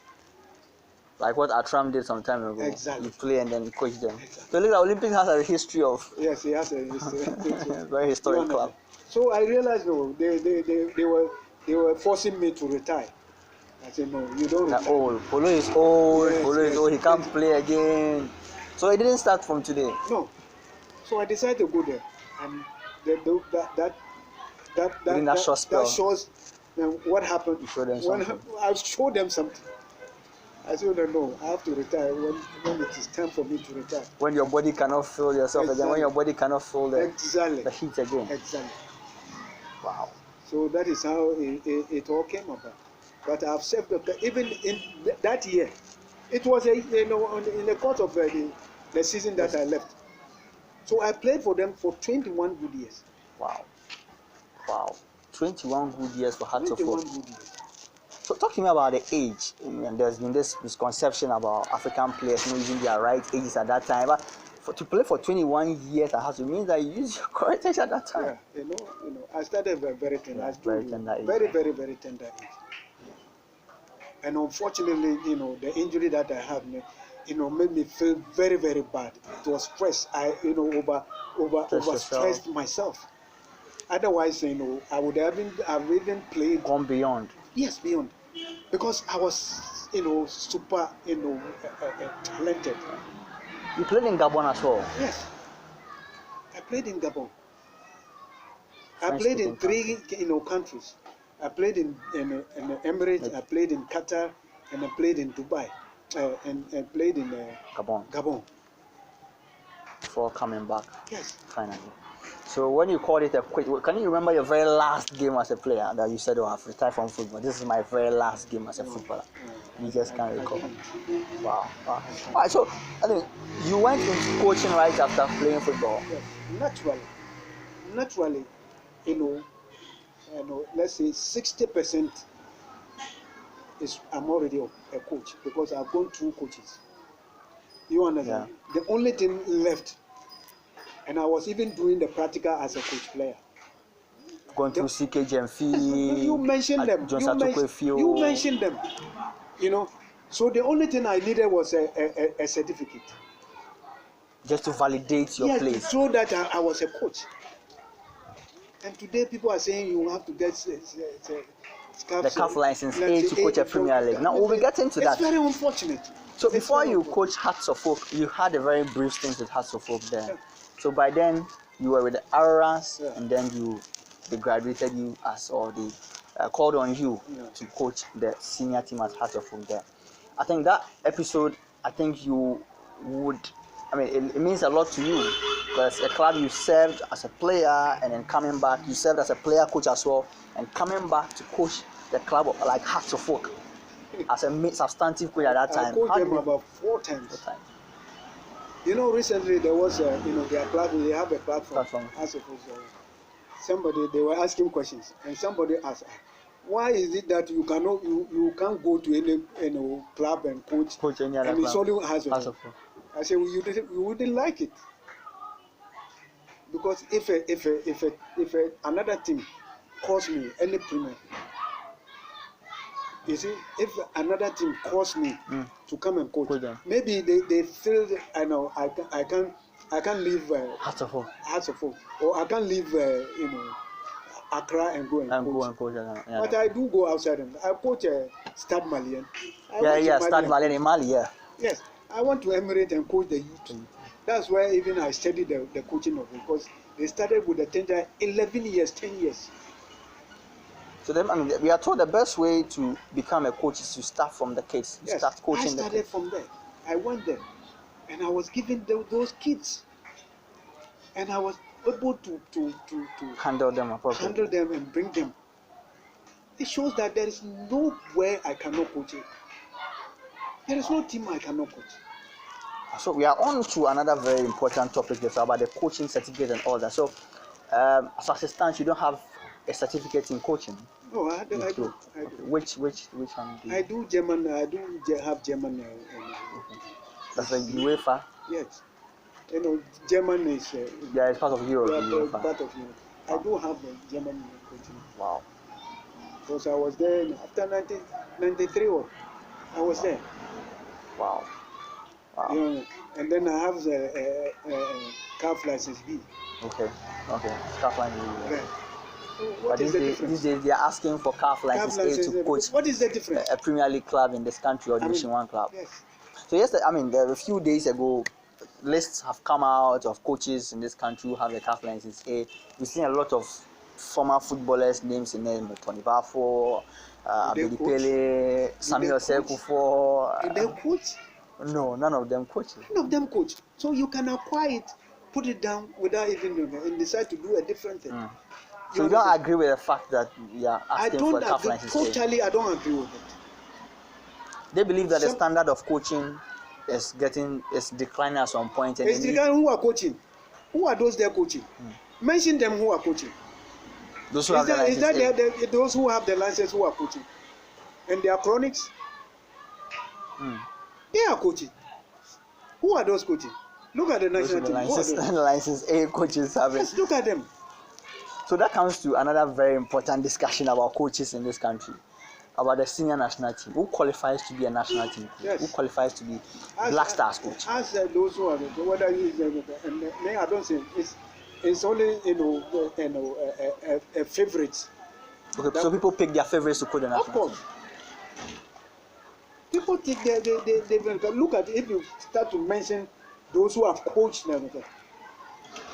Like what Atram did some time ago. Exactly. You play and then you coach them. Exactly. So the Olympics has a history of. Yes, it has a history. Very historic club. So I realized, no, they were forcing me to retire. I said, no, you don't retire. Old. Polo is old. Yes, Polo is old. He can't play again. So it didn't start from today. No. So I decided to go there, and that shows what happened. When I showed them something. I said, no, I have to retire when it is time for me to retire. When your body cannot feel yourself again, when your body cannot feel the heat again. Exactly. Wow. So that is how it all came about. But I've served, even in that year, it was in the course of the season that I left. So I played for them for 21 good years. Wow. 21 good years for Hearts of Oak. 21 good years. So talk to me about the age, and there's been this misconception about African players not using their right ages at that time. But to play for 21 years at Hearts, it means that you use your correct age at that time. Yeah, I started very tender. Very tender age. Very tender age. And unfortunately, the injury that I had, made me feel very, very bad. It was stress. I, overstressed myself. Otherwise, I would have even played. Gone beyond. Yes, beyond. Because I was, super, talented. You played in Gabon as well? Yes. I played in Gabon. I played in 3 countries. I played in Emirates, I played in Qatar, and I played in Dubai, and played in Gabon. Before coming back. Yes. Finally. So when you called it a quit, can you remember your very last game as a player that you said, I've retired from football? This is my very last game as a footballer. You just can't recall. Wow. All right, so you went into coaching right after playing football. Yes. Naturally, let's say 60% is I'm already a coach because I've gone through coaches. You understand? Yeah. The only thing left, and I was even doing the practical as a coach player. Going through CKGMF. You mentioned them. You mentioned them. So the only thing I needed was a certificate. Just to validate your place. To show that I was a coach. And today people are saying you have to get the CAF license A to coach a Premier League. Now we'll be getting to that. It's very unfortunate. So before you coach Hearts of Oak, you had a very brief stint with Hearts of Oak there. Yeah. So by then you were with the Arras, and then they graduated you they called on you to coach the senior team at Hearts of Oak there. I think that episode, you would. It means a lot to you because a club you served as a player and then coming back, you served as a player coach as well, and coming back to coach the club like Hearts of Oak as a substantive coach at that time. I coached them about 4 times. Recently there was their platform. They have a platform. Hearts of Oak. They were asking questions, and somebody asked, why is it that you can't go to any club and coach any other and club? It's only Hearts of Oak. I said, well, you wouldn't like it, because if another team calls me any premium, you see, if another team calls me to come and coach, maybe they feel I can't leave Hearts of Oak, or I can't leave Accra and go and coach. But I do go outside and I coach Stade Malien. Stade Malien in Mali, Yes. I went to Emirates and coach the youth. That's where even I studied the coaching of it, because they started with the tender 11 years, 10 years. So then, we are told the best way to become a coach is to start from the kids. Yes, start coaching I started from there. I went there, and I was giving those kids, and I was able to handle them and bring them. It shows that there is nowhere I cannot coach it. There is no team I cannot coach. So we are on to another very important topic, about the coaching certificate and all that. So Yes. As it stands, you don't have a certificate in coaching. No, I do. Okay. Which one do you? I do German. Have German. Okay. That's a UEFA. Yes. German is. Yeah, it's part of Europe. UEFA. Part of Europe. Wow. I do have the German coaching. Wow. Because I was there after 1993. I was there. Wow. Wow. And then I have the CAF license B. Okay. CAF license B. Yeah. So but these days they are asking for CAF license A to coach. What is the difference? A Premier League club in this country or Division 1 club. Yes. So yes, there a few days ago, lists have come out of coaches in this country who have the CAF license A. We've seen a lot of former footballers' names in them: Tony Bafo, Abedi Pele, Samuel Sekufo. Did they coach? No, none of them coaches. None of them coach. So you can acquire it, put it down without even and decide to do a different thing. So you don't agree with the fact that you are asking for a CAF license? Totally, I don't agree with it. They believe that the standard of coaching is declining at some point. And it's declining. Who are coaching? Who are those they're coaching? Mention them who are coaching. Those who have the license. Those who have the license who are coaching? And they are chronics? They are coaching. Who are those coaching? Look at the national team. License A coaches have it. Yes, look at them. So that comes to another very important discussion about coaches in this country, about the senior national team. Who qualifies to be a national team coach? Yes. Who qualifies to be Black Stars coach? As those who are whether you and I don't say it's only a favorite. Okay, so people pick their favorites to coach the national team. Of course. People take they look at if you start to mention those who have coached them.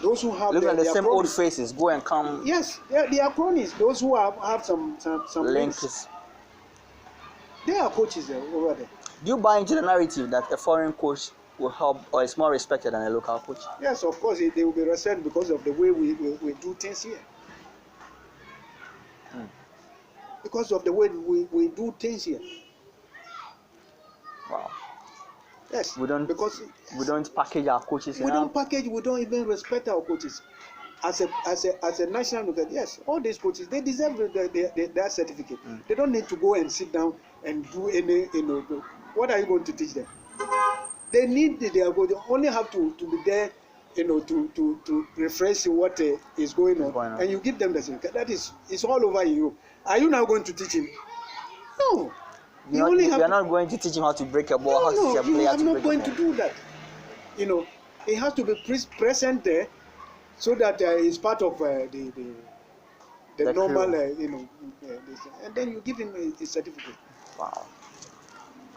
Those who have look at the same cronies. old faces go and come. Yes, they are cronies. Those who have some links. They are coaches over there. Do you buy into the narrative that a foreign coach will help or is more respected than a local coach? Yes, of course they will be respected because of the way we do things here. Because of the way we do things here. Wow. Yes. We don't package our coaches. We don't package. We don't even respect our coaches. As a national look at yes, all these coaches they deserve their certificate. They don't need to go and sit down and do any what are you going to teach them? They only have to be there, to refresh what is going on, and you give them the certificate. That is, it's all over you. Are you now going to teach him? No. You are not going to teach him how to break a ball, how to teach a player I'm not going to do that. He has to be present there, so that he's part of the normal, and then you give him a certificate. Wow,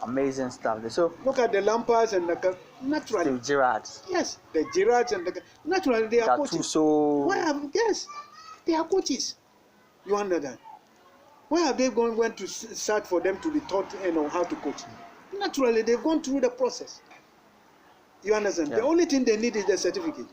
amazing stuff. So look at the Lampards and the naturally. The Gerrards. Yes, the Gerrards and the naturally they are coaches. Yes, they are coaches. You understand? Where have they went to start for them to be taught how to coach? Naturally, they've gone through the process. You understand? Yeah. The only thing they need is the certificate.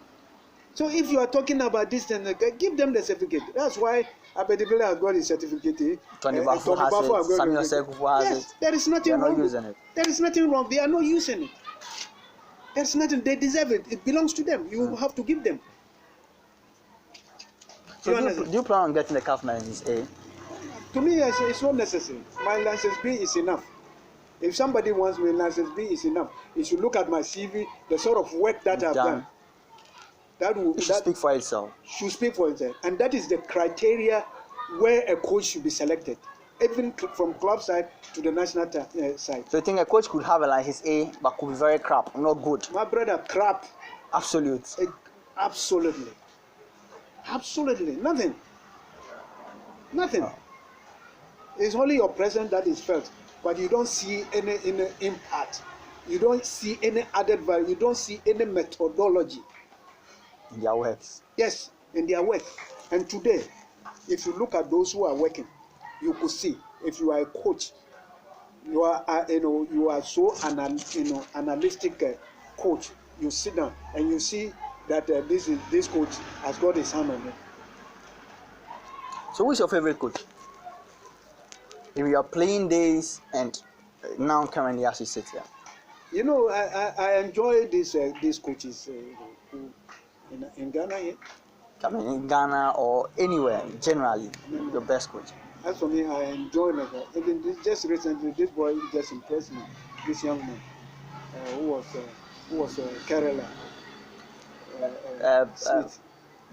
So if you are talking about this, then give them the certificate. That's why Ahmed has got his certificate. Tony Bafo has it. Samuel Sekufo has it. There is nothing wrong. They are not using it. There is nothing wrong. They are not using it. There's nothing. They deserve it. It belongs to them. You have to give them. So do you plan on getting the CAF license A? To me, it's not necessary. My license B is enough. If somebody wants my license B, is enough. You should look at my CV, the sort of work that I've done. That should speak for itself. Should speak for itself, and that is the criteria where a coach should be selected, even from club side to the national side. So you think a coach could have a license A, but could be very crap, not good? My brother, crap. Absolute. Absolutely. Absolutely nothing. Nothing. Oh. It's only your presence that is felt, but you don't see any impact. You don't see any added value. You don't see any methodology in their works. Yes, in their work. And today, if you look at those who are working, you could see if you are a coach, you are so analytic coach. You sit down and you see that this coach has got his hand on it. So, who's your favorite coach? If you are playing days and now currently as you sit here. I enjoy these coaches in Ghana here. I mean, in Ghana or anywhere, generally, your best coach? As for me, I enjoy like even just recently, this boy just impressed me. This young man who was Kerala Smith.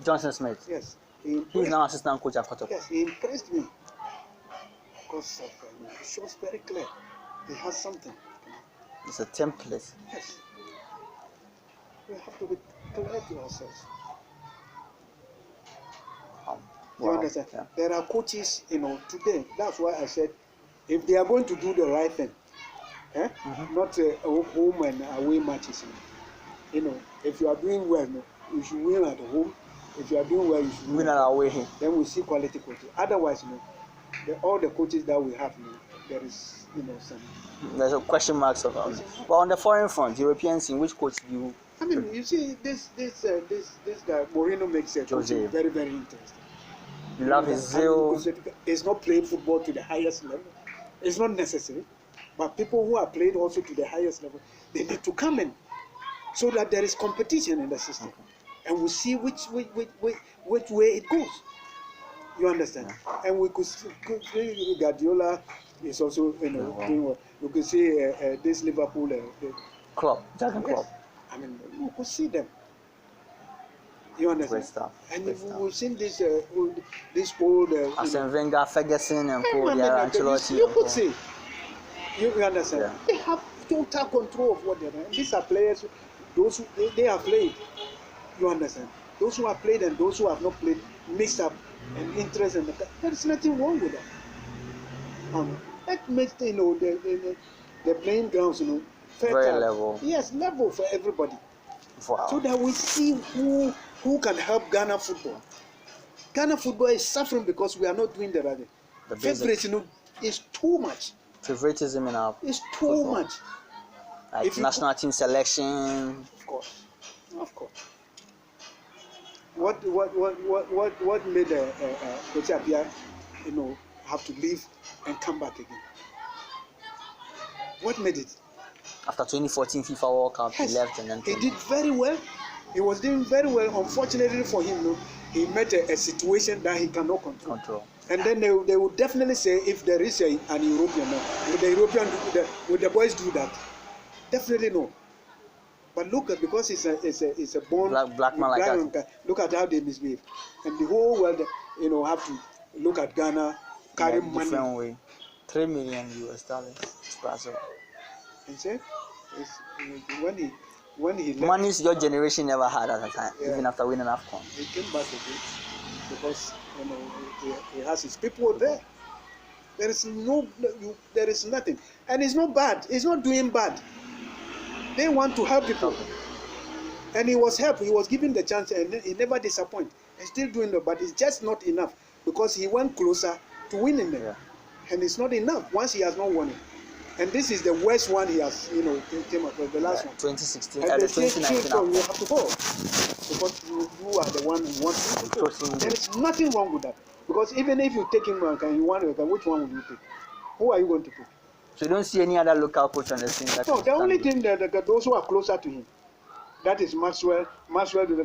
Johnson Smith. Yes, he's now assistant coach at Kotoko. Yes, he impressed me because it shows very clear he has something. It's a template. Yes, we have to be clear to ourselves. You understand? Yeah. There are coaches, today. That's why I said, if they are going to do the right thing, not home and away matches. If you are doing well, you should win at home. If you are doing well, you should win at away. Then we see quality coaches. Otherwise, all the coaches that we have, there is, some. There's a question marks about it. But on the foreign front, Europeans, in which coach do you? I mean, you see, this guy Mourinho makes it very, very interesting. You love his zeal. It's not playing football to the highest level. It's not necessary. But people who are played also to the highest level, they need to come in so that there is competition in the system. Okay. And we see which way it goes. You understand? Yeah. And we could see Guardiola is also, doing well. You could see this Liverpool club, Jurgen Klopp. I mean, you could see them. You understand? Great stuff. And we've seen this old Arsene Wenger, Ferguson, and Ancelotti. You could see. You understand? Yeah. They have total control of what they're doing. These are players. Those who they have played. You understand? Those who have played and those who have not played mixed up and interest in there is nothing wrong with that. That makes the playing grounds very level. Yes, level for everybody. Wow. So that we see who can help Ghana football. Ghana football is suffering because we are not doing the right thing. The favoritism is too much. Favoritism in our it's too football. Much. Like national team selection. Of course. What made Coach Abia, have to leave and come back again? What made it? After 2014 FIFA World Cup, yes. He left and then he did very well. He was doing very well. Unfortunately for him, he met a situation that he cannot control. And then they would definitely say if there is an European, would the boys do that? Definitely no. But look at because it's a born black man like that. Look at how they misbehave, and the whole world have to look at Ghana carry money. Different way. $3 million US. And say, when he left, money's your generation never had at the time, even after winning Afcon. He came back again because he has his people there. There is nothing, and it's not bad. It's not doing bad. They want to help people, and he was helped. He was given the chance, and he never disappointed. He's still doing it, but it's just not enough because he went closer to winning them, and it's not enough once he has not won it. And this is the worst one he has, came up with, the last one. 2016, and the 2019. So you have to go because you are the one who wants to go. There is nothing wrong with that because even if you take him, which one would you take? Who are you going to pick? So you don't see any other local coach on the scene? No, the only thing that those who are closer to him, that is Maxwell.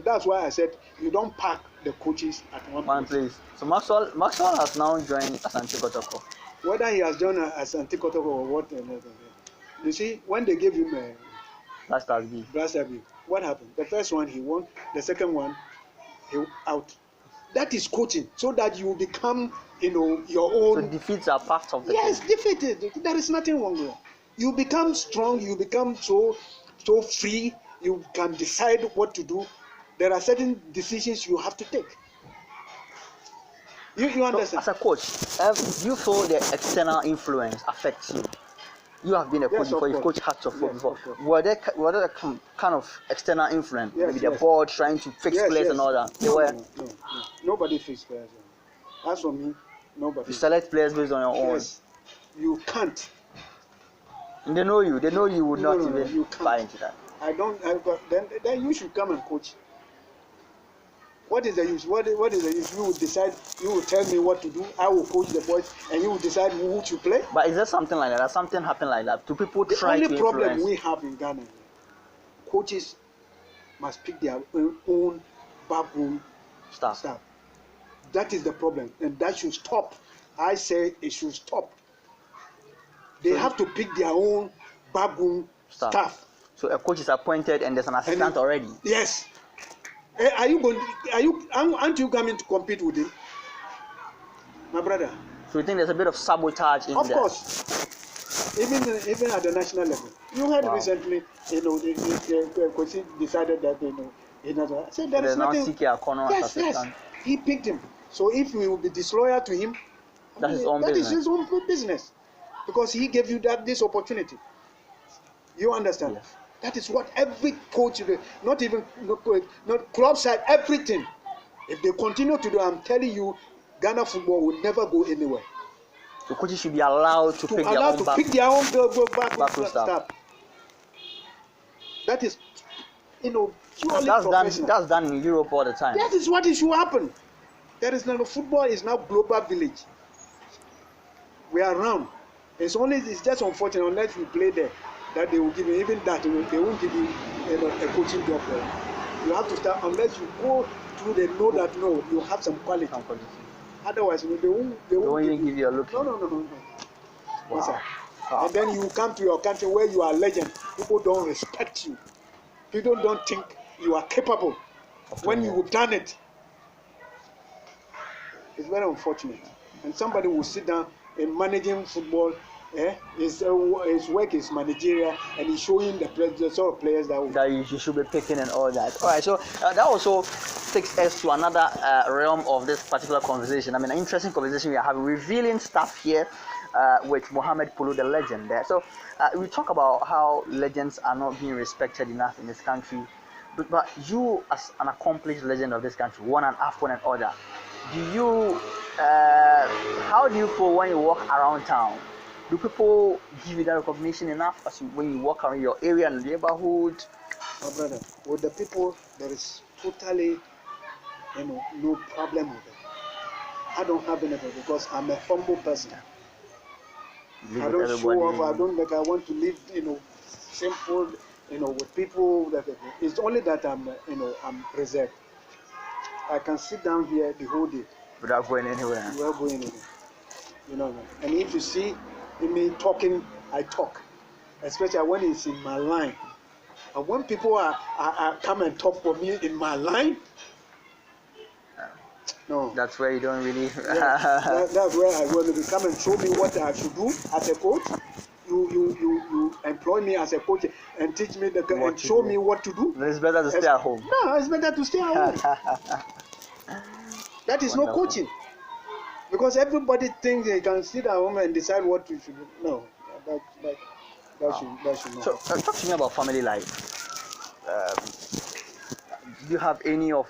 That's why I said you don't pack the coaches at one place. So Maxwell has now joined Asante Kotoko. Whether he has joined Asante Kotoko or what, you see, when they gave him Blaster B, what happened? The first one he won, the second one he out. That is coaching, so that you become, your own. So defeats are part of the Yes, defeated. There is nothing wrong with it. You become strong. You become so free. You can decide what to do. There are certain decisions you have to take. You understand? So, as a coach, do you feel the external influence affects you? You have been a coach before. You've coached hearts of folk before. Were there kind of external influence? Maybe the board trying to fix players and all that? No. Nobody fixes players. As for me, nobody. You select players based on your own. Yes. You can't. And they know you. They know you would not even buy into that. Then you should come and coach. What is the use? What is the use? You will decide. You will tell me what to do. I will coach the boys, and you will decide who to play. But is there something like that? Has something happened like that? Do people try to influence? The only problem we have in Ghana, coaches must pick their own backroom Staff. That is the problem, and that should stop. I say it should stop. They have to pick their own backroom staff. So a coach is appointed and there's an assistant already. Yes. Aren't you coming to compete with him, my brother? So you think there's a bit of sabotage in there? Of course. Even at the national level. You heard recently, the coach decided that I said there is nothing. Yes. He picked him. So if we will be disloyal to him, that is his own business. Because he gave you this opportunity. You understand? Yes. That is what every coach, not club side, everything. If they continue to do, I'm telling you, Ghana football will never go anywhere. The coaches should be allowed to pick their own backroom staff. That is, purely professional. That's done in Europe all the time. That is what it should happen. There is now football is now global village. We are around. It's just unfortunate unless you play there that they will give you, even that they won't give you a coaching job there. You have to start unless you go through. They know that you have some quality. Otherwise, they won't even give you a look. No. Wow. And then you come to your country where you are a legend. People don't respect you. People don't think you are capable when you have done it. It's very unfortunate. And somebody will sit down in managing football. His work is managerial, and he's showing the sort of players that you should be picking and all that. All right, so that also takes us to another realm of this particular conversation. I mean, an interesting conversation we are having, revealing stuff here with Mohammed Polo, the legend there. So we talk about how legends are not being respected enough in this country. But you, as an accomplished legend of this country, won an Afcon and all that, how do you feel when you walk around town? Do people give you that recognition enough when you walk around your area and neighborhood? My brother, with the people, there is totally no problem with it. I don't have anything because I'm a humble person. I don't show off. I want to live, simple, with people. It's only that I'm reserved. I can sit down here the whole day without going anywhere. Without going anywhere. And if you see me talking, I talk, especially when it's in my line. And when people are come and talk for me in my line, no. That's where you don't really. That's where I want to come and show me what I should do as a coach. You employ me as a coach and teach me and show me what to do. Then it's better to stay at home. No, it's better to stay at home. That is no coaching. Because everybody thinks they can sit at home and decide what you should do. No, that should not. So, talk to me about family life. Do you have any of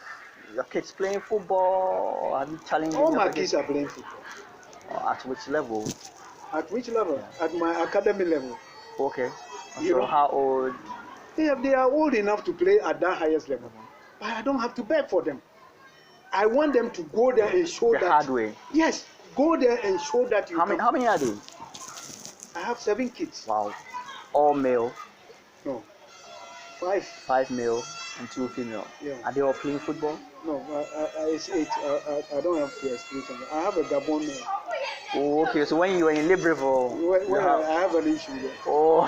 your kids playing football? Or have you challenged all my kids are playing football. At which level? At which level? Yeah. At my academy level. Okay. So how old? They are old enough to play at that highest level. But I don't have to beg for them. I want them to go there and show the hard way. Yes, go there and show that you. How many are they? I have 7 kids. Wow. All male? No. 5. 5 male and 2 female. Yeah. Are they all playing football? No, it's 8. I don't have the experience. I have a Gabon male. Oh, okay. So when you were in Libreville, I have an issue there. Oh,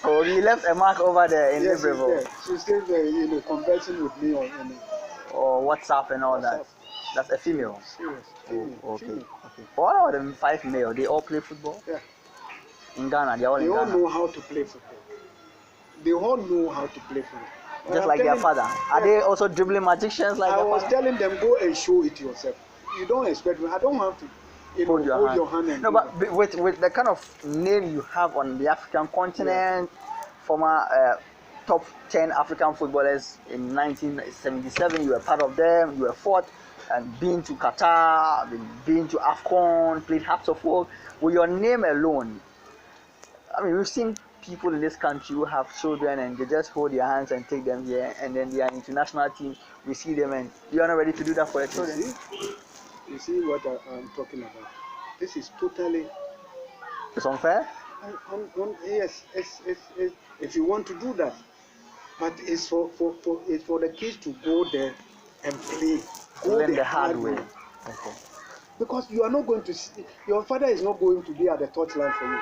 oh, you left a mark over there in Libreville. She's still there, conversing with me on or WhatsApp and all that. That's a female. Serious. Oh, okay. Okay. What about the 5 male? They all play football? Yeah. In Ghana, they all know how to play football. They all know how to play football. Just like their father. Are they also dribbling magicians like their father? I was telling them, go and show it yourself. You don't expect me. I don't have to hold your hand and no, but with the kind of name you have on the African continent, former top 10 African footballers in 1977, you were part of them, you were 4th, and been to Qatar, been to Afcon, played Hearts of Oak. With your name alone, I mean, we've seen people in this country who have children and they just hold their hands and take them here, and then they are international teams. We see them and you are not ready to do that for your children. You see what I'm talking about? This is totally. It's unfair? Yes, if you want to do that. But it's for the kids to go there and play. Go Learn the hard way. Okay. Because you are not going to see, your father is not going to be at the touchline for you.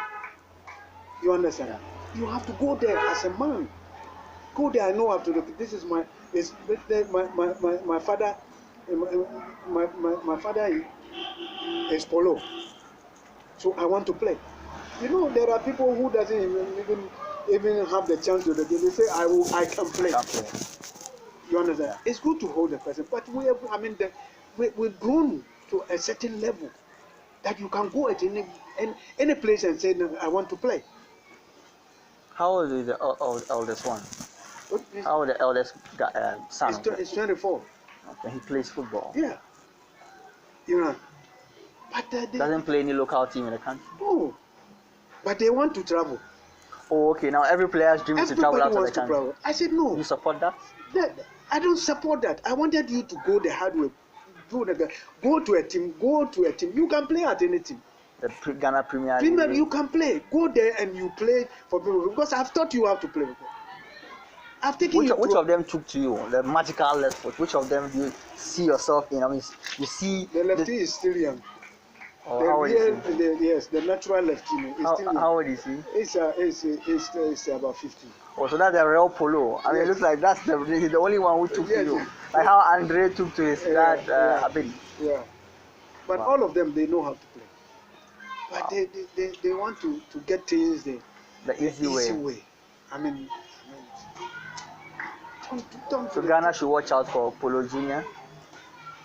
You understand? Yeah. You have to go there as a man. Go there. I know how to look. This is my father. My father is Polo. So I want to play. You know, there are people who doesn't even have the chance to do. They say I can play. You understand? Yeah. It's good to hold the person, but we've grown to a certain level that you can go at any place and say, no, I want to play. How old is the eldest one? How old the eldest son? It's 24. Okay, he plays football. Yeah. You know, but doesn't play any local team in the country. No, but they want to travel. Oh, okay. Now every player's dream is to travel out of the country. Travel. I said no. You support that? I don't support that. I wanted you to go the hard way. Go to a team. Go to a team. You can play at any team. The Ghana Premier League. You can play. Go there and you play for people because I've taught you how to play before. I've taken which of them took to you? The magical left foot. Which of them do you see yourself in? I mean, you see. The lefty is still young. Oh, how old is he? Yes, the natural lefty is still young. How old is he? It's about 50. Oh, so that's the real Polo. I mean, it looks like he's the only one who took to you. Like how Andre took to his dad, Ahmed. Yeah. But all of them, they know how to play. But they want to get things the easy way. I mean so Ghana should watch out for Polo Junior.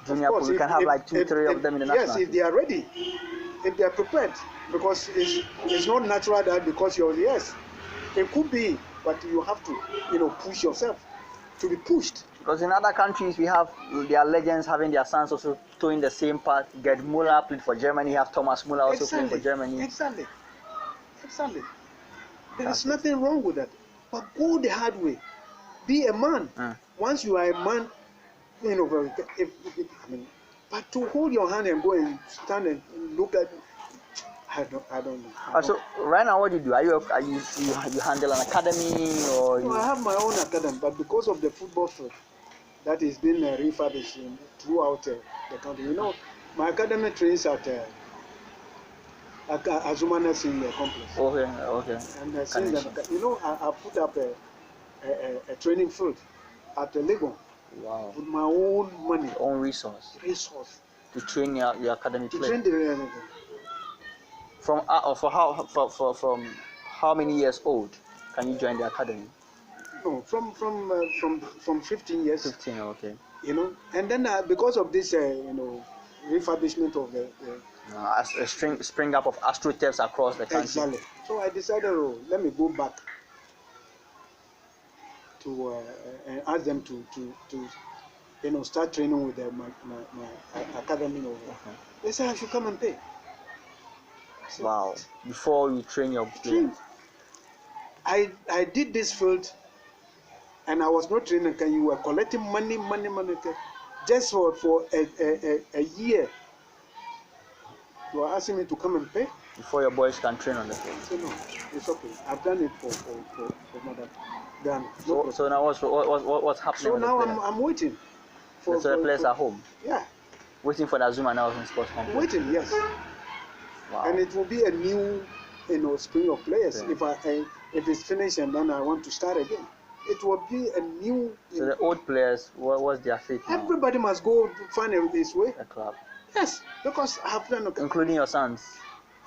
Polo. We can have like 2-3 of them in the national team. Yes, if they are ready, if they are prepared, because it's not natural that because you're it could be, but you have to push yourself to be pushed. Because in other countries we have their legends having their sons also towing the same path. Gerd Müller played for Germany. You have Thomas Müller also playing for Germany. Exactly. There is nothing wrong with that. But go the hard way. Be a man. Once you are a man, but to hold your hand and go and stand and look at, I don't know. So right now, what do you do? You handle an academy or? No, I have my own academy, but because of the football field that is being refurbished throughout the country, my academy trains at Azumana Senior Complex. Okay. And since then, I put up a training field at the Legon. Wow. With my own money. Your own resource. To train your academy to train the from how many years old can you join the academy? No, from 15 years. 15, okay. And then because of this, refurbishment of the spring up of astroturfs across the country. Exactly. So I decided, let me go back to and ask them to start training with my academy over. They said I should come and pay. So, wow! Before you train your players. I did this field, and I was not training. You were collecting money, just for a year. You are asking me to come and pay before your boys can train on the field. I said no, it's okay. I've done it for Mother Ghana. So now what's happening? So now I'm waiting. So the players are home. Yeah. Waiting for the Zuma now in sports complex. Waiting, yes. Wow. And it will be a new, spring of players. Okay. If it's finished and then I want to start again, it will be a new. So the old players, what's their fate now? Everybody must go find his way. The club. Yes, because I have done. Including your sons.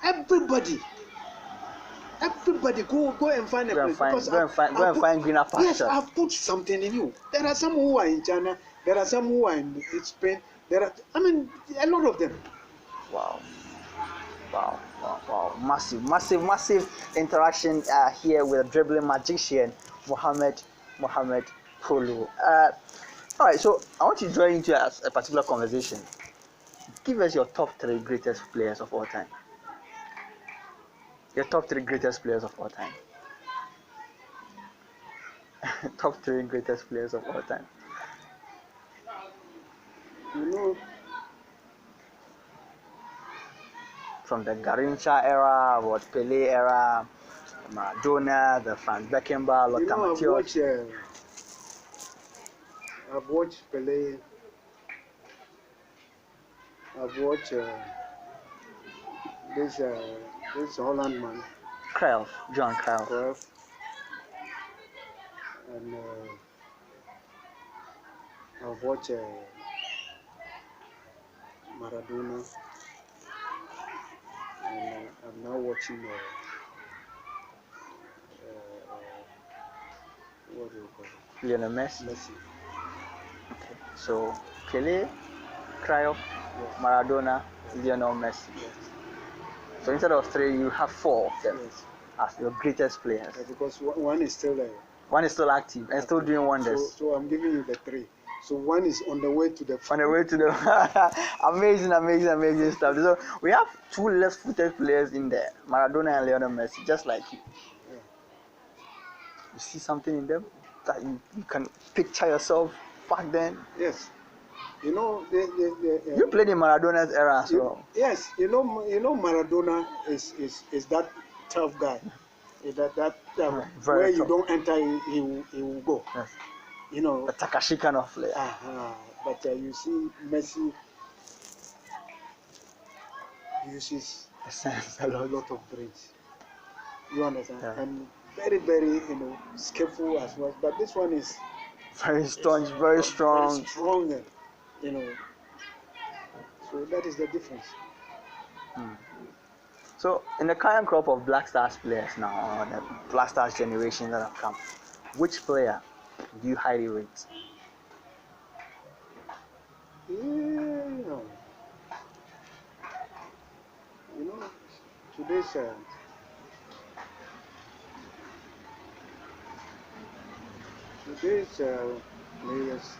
Everybody go and find a place. Go and find greener pasture. Yes, I've put something in you. There are some who are in China. There are some who are in Spain. A lot of them. Wow. Massive interaction here with a dribbling magician, Mohammed Polo. All right, so I want you to join into a particular conversation. Give us your top 3 greatest players of all time. Your top 3 greatest players of all time. Top 3 greatest players of all time. From the Garincha era, what Pele era, Maradona, the Franz Beckenbauer, Lothar Matthäus. I've watched Pele, I've watched this Holland man, John Cruyff. Cruyff, and I've watched Maradona, and I'm now watching what do you call it? Lionel Messi. Messi. Okay. So Pele, Cruyff, Yes. Maradona, Lionel Messi. Yes. So instead of 3, you have 4 of them Yes. as your greatest players. Yeah, because one is still there. One is still active and still doing wonders. So I'm giving you the 3. So one is on the way to the. On the way to the amazing stuff. So we have 2 left-footed players in there, Maradona and Lionel Messi, just like you. Yeah. You see something in them that you can picture yourself back then. Yes. You know, You played in Maradona's era as well. Yes, you know Maradona is that tough guy. That where tough. you don't enter, he will go. Yes. You know. The Takashi kind of player. But you see Messi uses a lot of brains. You understand? Yeah. And very, very, skillful as well. But this one is Very staunch, very strong. very strong, So that is the difference. So in the current crop of Black Stars players now, or the Black Stars generation that have come, which player do you highly rate? Yeah. Today's players,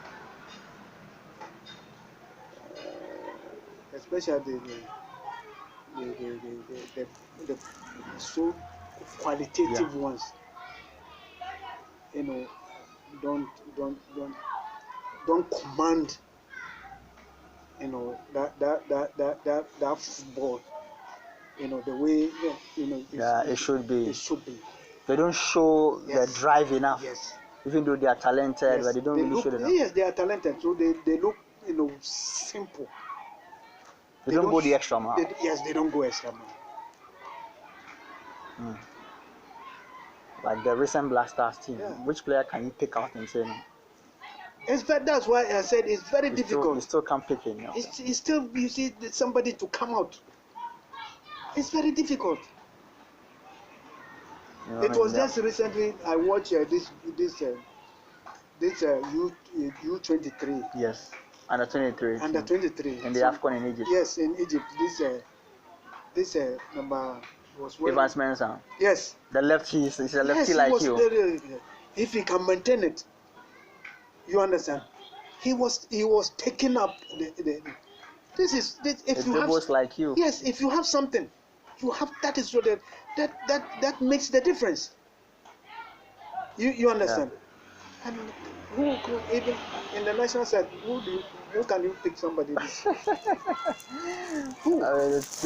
especially the so qualitative ones, don't command, that football, the way, It should be. It should be. They don't show Yes. the drive enough. Yes. Even though they are talented, Yes. but they don't really show it enough. Yes, they are talented, so they look, simple. They don't go the extra mile. They don't go extra mile. Like the recent Black Stars team, Yeah. which player can you pick out and say no? That's why I said it's very difficult. You still can't pick it. It's still, you see, somebody to come out. It's very difficult. It was just recently I watched this U23. Yes, under 23. Under 23. In the Afcon in Egypt. Yes, in Egypt. This number was Evans Mensah. Yes. The lefty is a lefty Yes, like was you. If he can maintain it, you understand. He was taking up the this. If you have like you. Yes, if you have something, you have that is so that makes the difference. You understand? Yeah. And who could, even in the national side, who can you pick somebody? Who? It's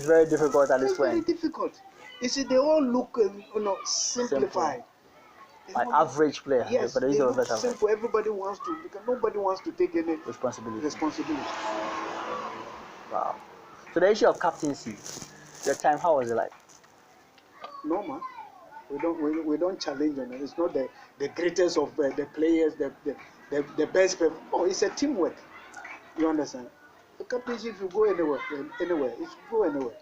very difficult at this point. It's very difficult. You see, they all look simplified. Like average player. Yes, but they look simple. Everybody wants to, because nobody wants to take any responsibility. Wow. So the issue of captaincy, your time, how was it like? No, man. We don't challenge them. It's not the greatest of the players, the best. Oh, it's a teamwork. You understand? The captaincy, if you go anywhere, it should go anywhere.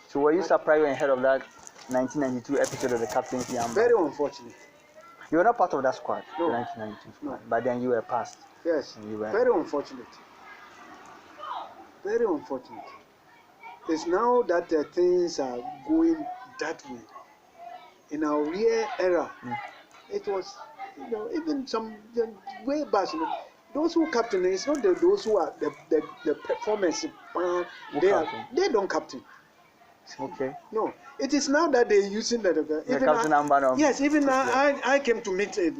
So were you surprised when you heard of that 1992 episode of the captaincy? Very unfortunate. You were not part of that squad, no. The 1992 squad, no. But then you were passed. Yes, very unfortunate. Very unfortunate. It's now that things are going that way. In our real era, it was, even some way back, those who captain, it's not those who are the performance, they don't captain. Okay. No, it is now that they're using that. Yes, even I came to meet it.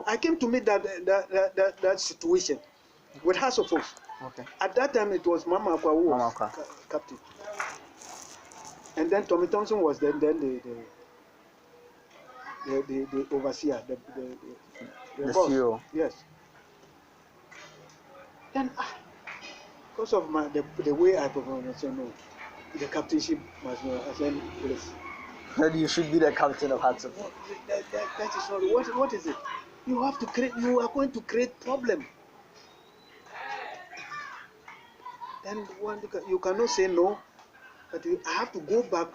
I came to meet that situation with House of Folks. Okay. At that time, it was Mama Akwa who was captain, and then Tommy Thompson was then the overseer, the boss. CEO. Yes. Then because of the way I perform. I said no, the captainship must be. I said please. Then you should be the captain of Hudson. No, that is not. What is it? You have to create. You are going to create problem. Then you cannot say no, but I have to go back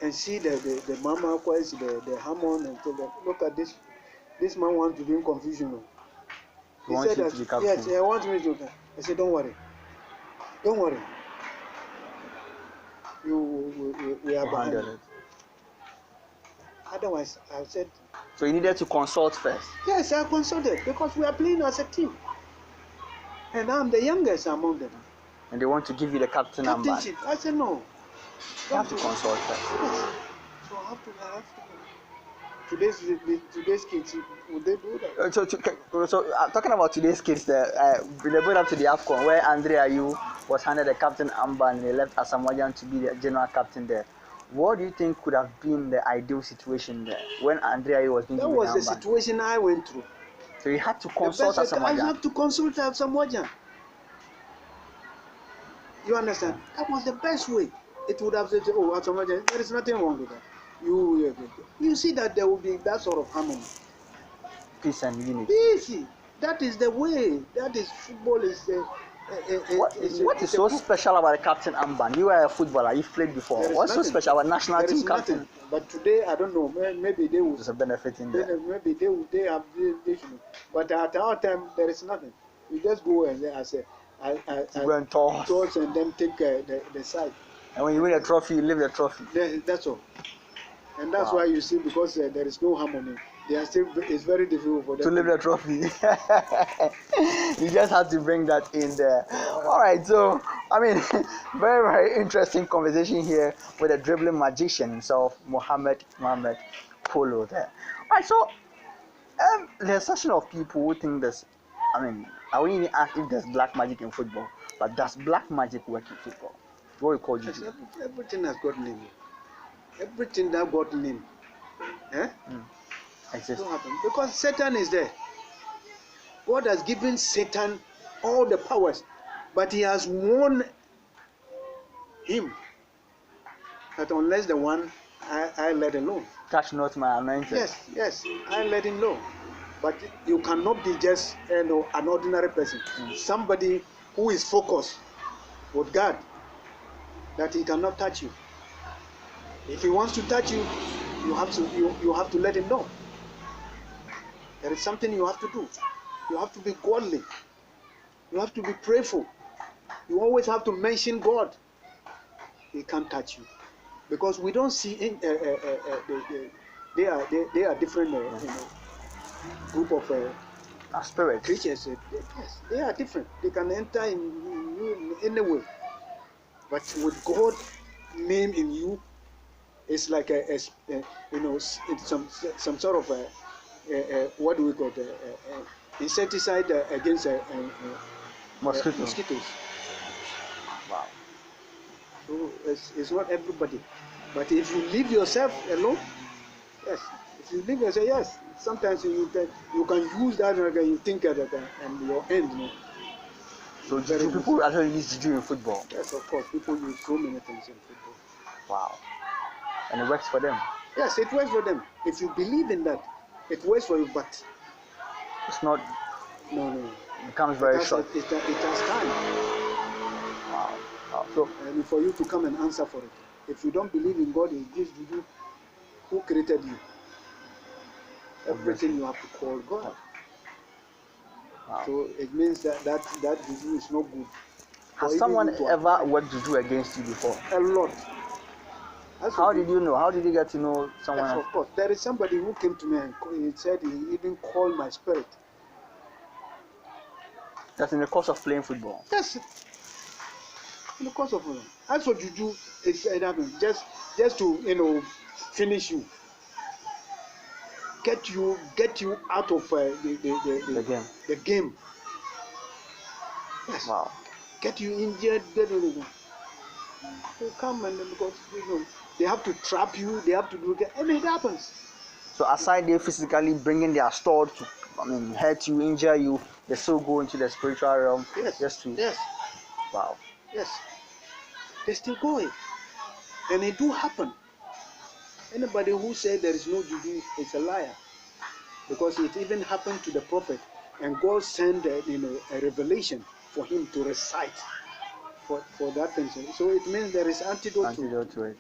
and see the mama quest, the Hammond, and tell them, look at this. This man wants to bring confusion. He wants you to be captain. Yes, he wants me to. I said, don't worry. Don't worry. We are behind it. Otherwise, I said. So you needed to consult first? Yes, I consulted because we are playing as a team. And I'm the youngest among them. And they want to give you the captainship. I said no. You have to consult first. Yes. So I have to. Today's kids, would they do that? So talking about today's kids, they built up to the Afcon where Andrea Ayew was handed the captain armband and they left Asamoah to be the general captain there. What do you think could have been the ideal situation there when Andrea Ayew was being given the armband? That was the situation I went through. So you had to consult Asamoah. I had to consult Asamoah. You understand? That was the best way. It would have said, oh, Asamoah, there is nothing wrong with that. You see that there will be that sort of harmony. Peace and unity. Peace. That is the way. That is football is what is so special about the captain armband? You are a footballer. You've played before. What's so special about national team captain? But today, I don't know. Maybe they will. There's a benefit in there. Maybe they have. But at our time, there is nothing. You just go and go and toss and then take the side. And when you win a trophy, you leave the trophy. That's all. And that's why you see, because there is no harmony, it's very difficult for them to leave the trophy. You just have to bring that in there. All right, so I mean, very, very interesting conversation here with the dribbling magician himself, Mohammed Polo there. All right, so there's a section of people who think this. I mean, I wouldn't even ask if there's black magic in football, but does black magic work in football? What we call you? Everything has got name. Everything that got name, because Satan is there. God has given Satan all the powers, but he has warned him that unless the one I let alone. Touch not my anointed. Yes, I let him know. But you cannot be just an ordinary person. Somebody who is focused with God, that he cannot touch you. If he wants to touch you, you have to let him know. There is something you have to do. You have to be godly. You have to be prayerful. You always have to mention God. He can't touch you, because we don't see they are different group of spirit creatures. Yes, they are different. They can enter in you in any way, but with God name in you, it's like it's some sort of what do we call it? Insecticide against mosquitoes. Wow. So it's not everybody, but if you leave yourself alone, yes. If you leave yourself, yes. Sometimes you can use that and you think at that and your end. So do people actually use juju in football? Yes, of course. People use so many things in football. Wow. And it works for them? Yes, it works for them. If you believe in that, it works for you, but it's not. No. It becomes very short. It has time. Wow. So, and for you to come and answer for it. If you don't believe in God, He gives you who created you. Everything you have to call God. Wow. So it means that juju is not good. Has someone ever worked juju against you before? A lot. How did you know? How did you get to know someone? Yes, of course. There is somebody who came to me and he said he even called my spirit. That's in the course of playing football? Yes. In the course of football. As for juju, it happens just to finish you. Get you out of the game. Yes. Wow. Get you injured. They come and because they have to trap you. They have to do that, and it happens. So aside they physically bringing their sword to hurt you, injure you, they still go into the spiritual realm. Yes. Just to. Yes. Wow. Yes. They still going, and it do happen. Anybody who says there is no juju is a liar, because it even happened to the prophet, and God sent a revelation for him to recite for that thing. So it means there is antidote to it.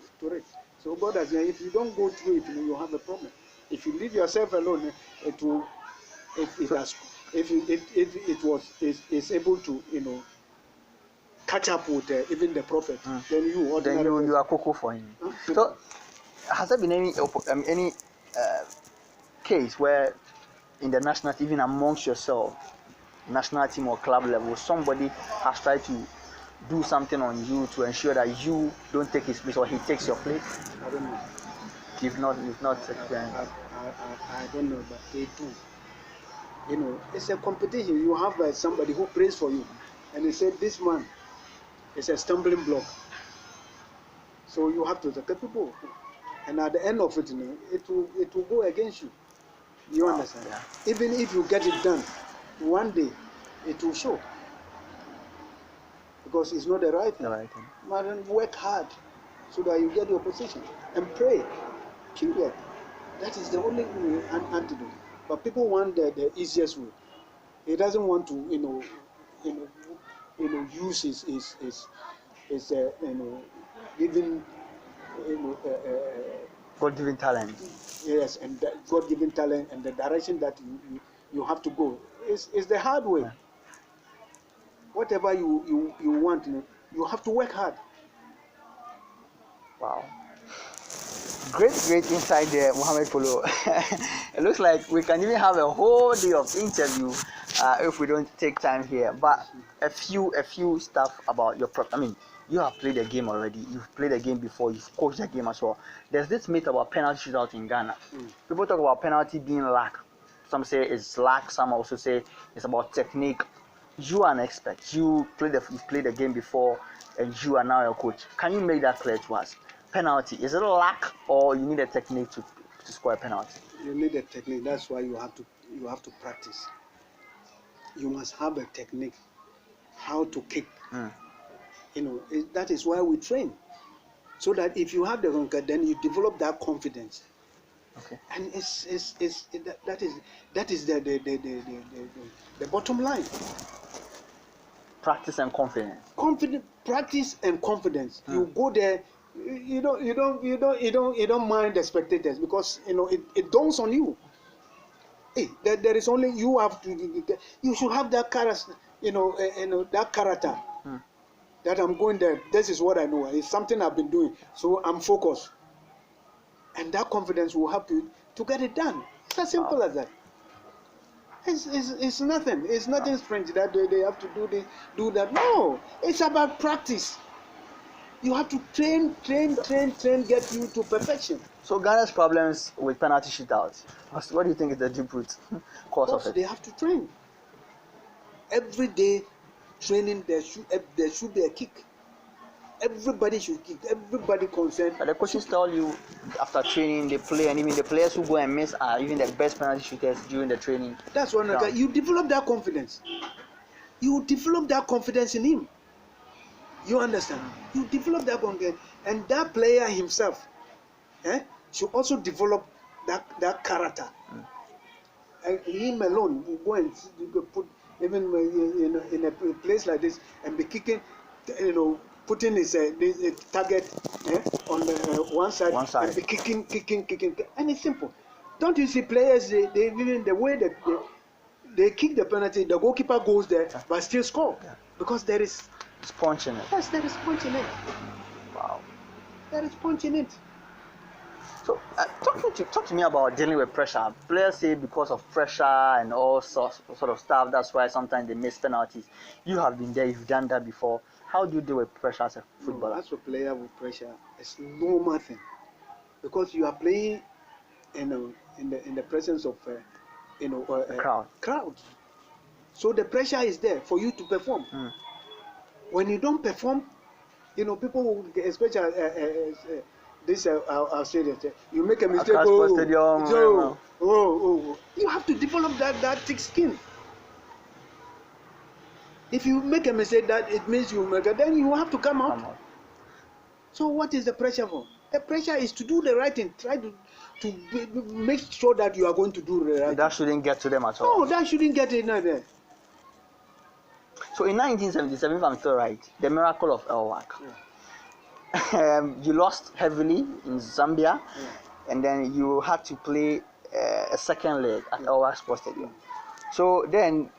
So God has said, if you don't go through it, you have a problem. If you leave yourself alone, it will. If it is able to catch up with even the prophet, then you are cocoa for him. So has there been any case where in the national team, even amongst yourself, national team or club level, somebody has tried to do something on you to ensure that you don't take his place or he takes your place? I don't know. You've not experienced. I don't know, but they do. It's a competition. You have somebody who prays for you, and they say this man is a stumbling block. So you have to take people, and at the end of it, it will go against you. You understand? Yeah. Even if you get it done, one day it will show, because it's not the right thing. Man, work hard so that you get your position, and pray. Period. That is the only antidote. But people want the easiest way. He doesn't want to use his given God-given talent. Yes, and God-given talent, and the direction that you have to go is the hard way. Yeah. Whatever you want, you have to work hard. Wow. Great insight there, Mohammed Polo. It looks like we can even have a whole day of interview if we don't take time here. But a few stuff about your you have played the game already. You've played the game before. You've coached the game as well. There's this myth about penalty shootout in Ghana. People talk about penalty being lack. Some say it's lack. Some also say it's about technique. You are an expert. You've played the game before, and you are now a coach. Can you make that clear to us? Penalty, is it a lack, or you need a technique to score a penalty? You need a technique. That's why you have to practice. You must have a technique how to kick. That is why we train, so that if you have the hunger, then you develop that confidence. Okay. And that is the bottom line. Practice and confidence. Practice and confidence. You go there. You don't mind the spectators, because it dawns on you. Hey, there is only you have to. You should have that character. That character. That I'm going there. This is what I know. It's something I've been doing, so I'm focused. And that confidence will help you to get it done. It's as simple as that. It's nothing. It's nothing strange that they have to do this, do that. No, it's about practice. You have to train, get you to perfection. So Ghana's problems with penalty shootouts, what do you think is the deep root cause of it? They have to train. Every day training, there should be a kick. Everybody should kick. Everybody concerned. But the coaches tell you after training they play, and even the players who go and miss are even the best penalty shooters during the training. That's one. You develop that confidence. You develop that confidence in him. You understand? You develop that confidence, and that player himself, should also develop that character. And him alone will go and put even in a place like this and be kicking, putting his target on the one side and be kicking, and it's simple. Don't you see players? They even the way that they kick the penalty, the goalkeeper goes there but still score because there is punch in it. Yes, there is punch in it. Wow. There is punch in it. So, talk to me about dealing with pressure. Players say because of pressure and all sort of stuff, that's why sometimes they miss penalties. You have been there, you've done that before. How do you deal with pressure as a footballer? As a player with pressure, it's normal thing, because you are playing, in the presence of a crowd. So the pressure is there for you to perform. When you don't perform, people will, especially this I'll say that you make a mistake. You have to develop that thick skin. If you make a mistake, that it means you make it, then you have to come out. So what is the pressure for? The pressure is to do the right thing. Try to make sure that you are going to do the right thing. That shouldn't get to them at all. No, that shouldn't get in there. So in 1977, if I'm still right, the miracle of Elwak. You lost heavily in Zambia, and then you had to play a second leg at Elwak Sports Stadium. So then,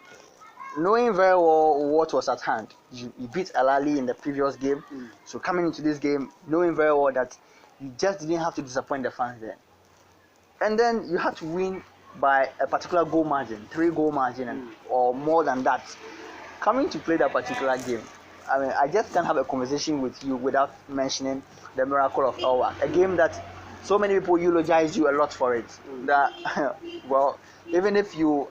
knowing very well what was at hand, you beat Al Ahly in the previous game. So coming into this game, knowing very well that you just didn't have to disappoint the fans then. And then you had to win by a particular goal margin, 3-goal margin, or more than that. Coming to play that particular game, I mean, I just can't have a conversation with you without mentioning the miracle of Elwak. A game that so many people eulogize you a lot for it. That, well, even if you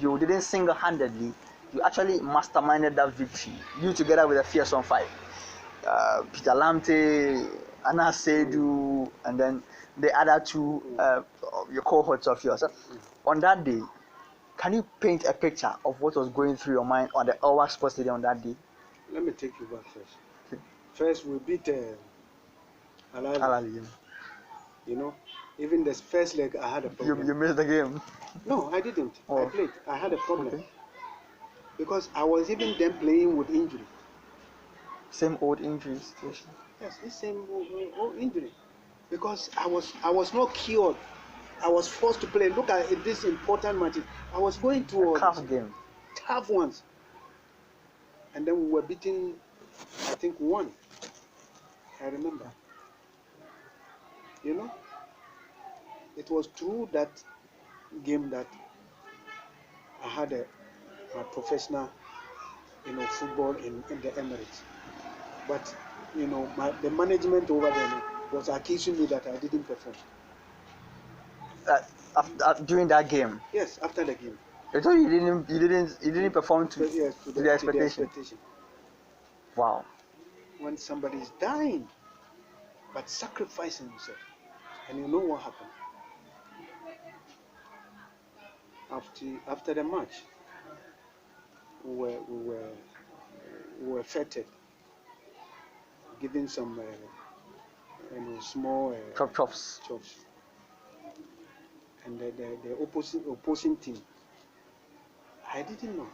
didn't single-handedly, you actually masterminded that victory. You together with the Fearsome Five, Peter Lamte, Anna Seydu, and then the other two your cohorts of yours. On that day, can you paint a picture of what was going through your mind on the Elwak Sports Stadium on that day? Let me take you back first. First, we beat Al Ahly. You know, even the first leg, I had a problem. You missed the game. No, I didn't. I played. I had a problem because I was even then playing with injury. Same old injury situation. Yes, the same old injury. Because I was not cured. I was forced to play. Look at this important match. I was going to a tough game. Tough ones. And then we were beating, I think, 1. I remember. You know, it was through that game that I had my professional, football in the Emirates. But, the management over there was accusing me that I didn't perform. During that game? Yes, after the game. I thought you didn't perform to the expectation. Wow. When somebody is dying, but sacrificing himself, and you know what happened? After the match, we were feted, given some small chops. And the opposing team, I didn't know.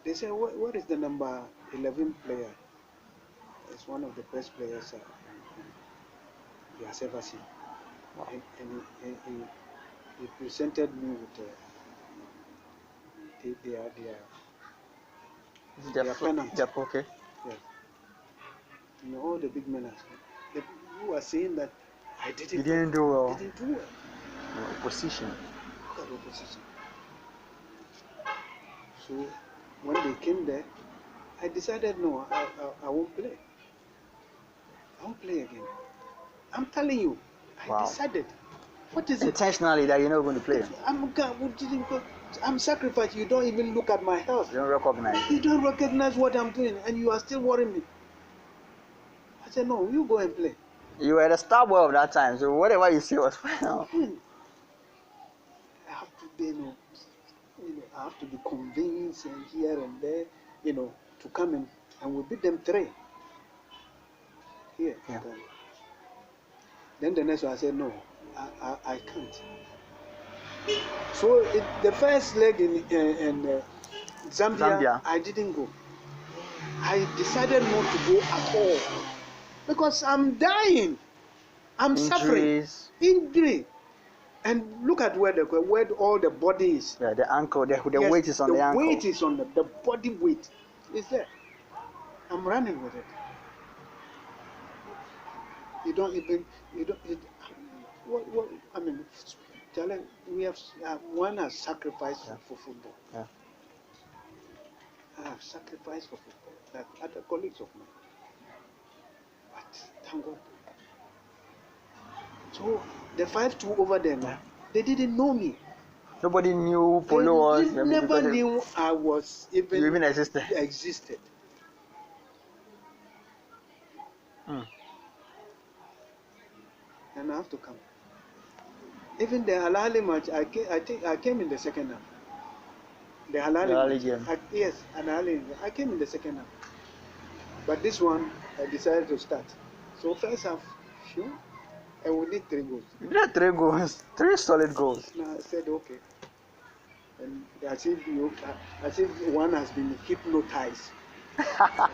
They said, what is the number 11 player? It's one of the best players he has ever seen. Wow. And he presented me with their penalty. Okay. Yes. All the big men who are saying that I didn't do well. Didn't do well. Opposition. Look at opposition. So when they came there, I decided no, I won't play. I won't play again. I'm telling you, I decided. What is intentionally that you're not going to play? I'm sacrificed. You don't even look at my health. You don't recognize. You don't recognize what I'm doing, and you are still worrying me. I said no, you go and play. You were the star boy of that time, so whatever you say was fine. I have to I have to be convinced and here and there, to come in, and we beat them 3. Here. Yeah. Then the next one I said no, I can't. So the first leg in Zambia, I didn't go. I decided not to go at all because I'm dying. I'm suffering. Injury. And look at where all the body is. Yeah, the ankle, the weight is on the ankle. The weight is on the body weight is there. I'm running with it. What I mean, we have one has sacrificed for football. Yeah. I have sacrificed for football, like other colleagues of mine. But thank God. So the 5-2 over there, they didn't know me. Nobody knew Polo was. They never knew I was even. You even existed. Existed. and I have to come. Even the Al Ahly match, I came in the second half. The Al Ahly match, yes, Al Ahly. I came in the second half. But this one, I decided to start. So first half, sure, and we need 3 goals. You did 3 goals, 3 solid goals. Now I said okay, and as if one has been hypnotized.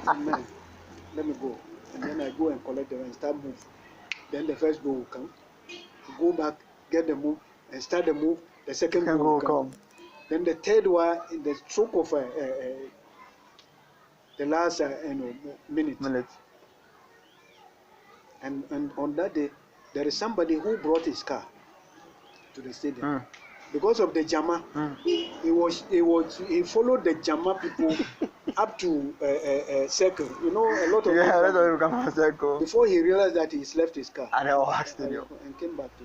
Man, let me go, and then I go and collect the and start move. Then the first goal will come. Go back, get the move, and start the move. The second goal will come. Then the third one, in the stroke of the last minute. And on that day, there is somebody who brought his car to the stadium. Because of the Jama, he followed the Jama people up to circle. You know, a lot of people come circle. Before he realized that he's left his car and came back to.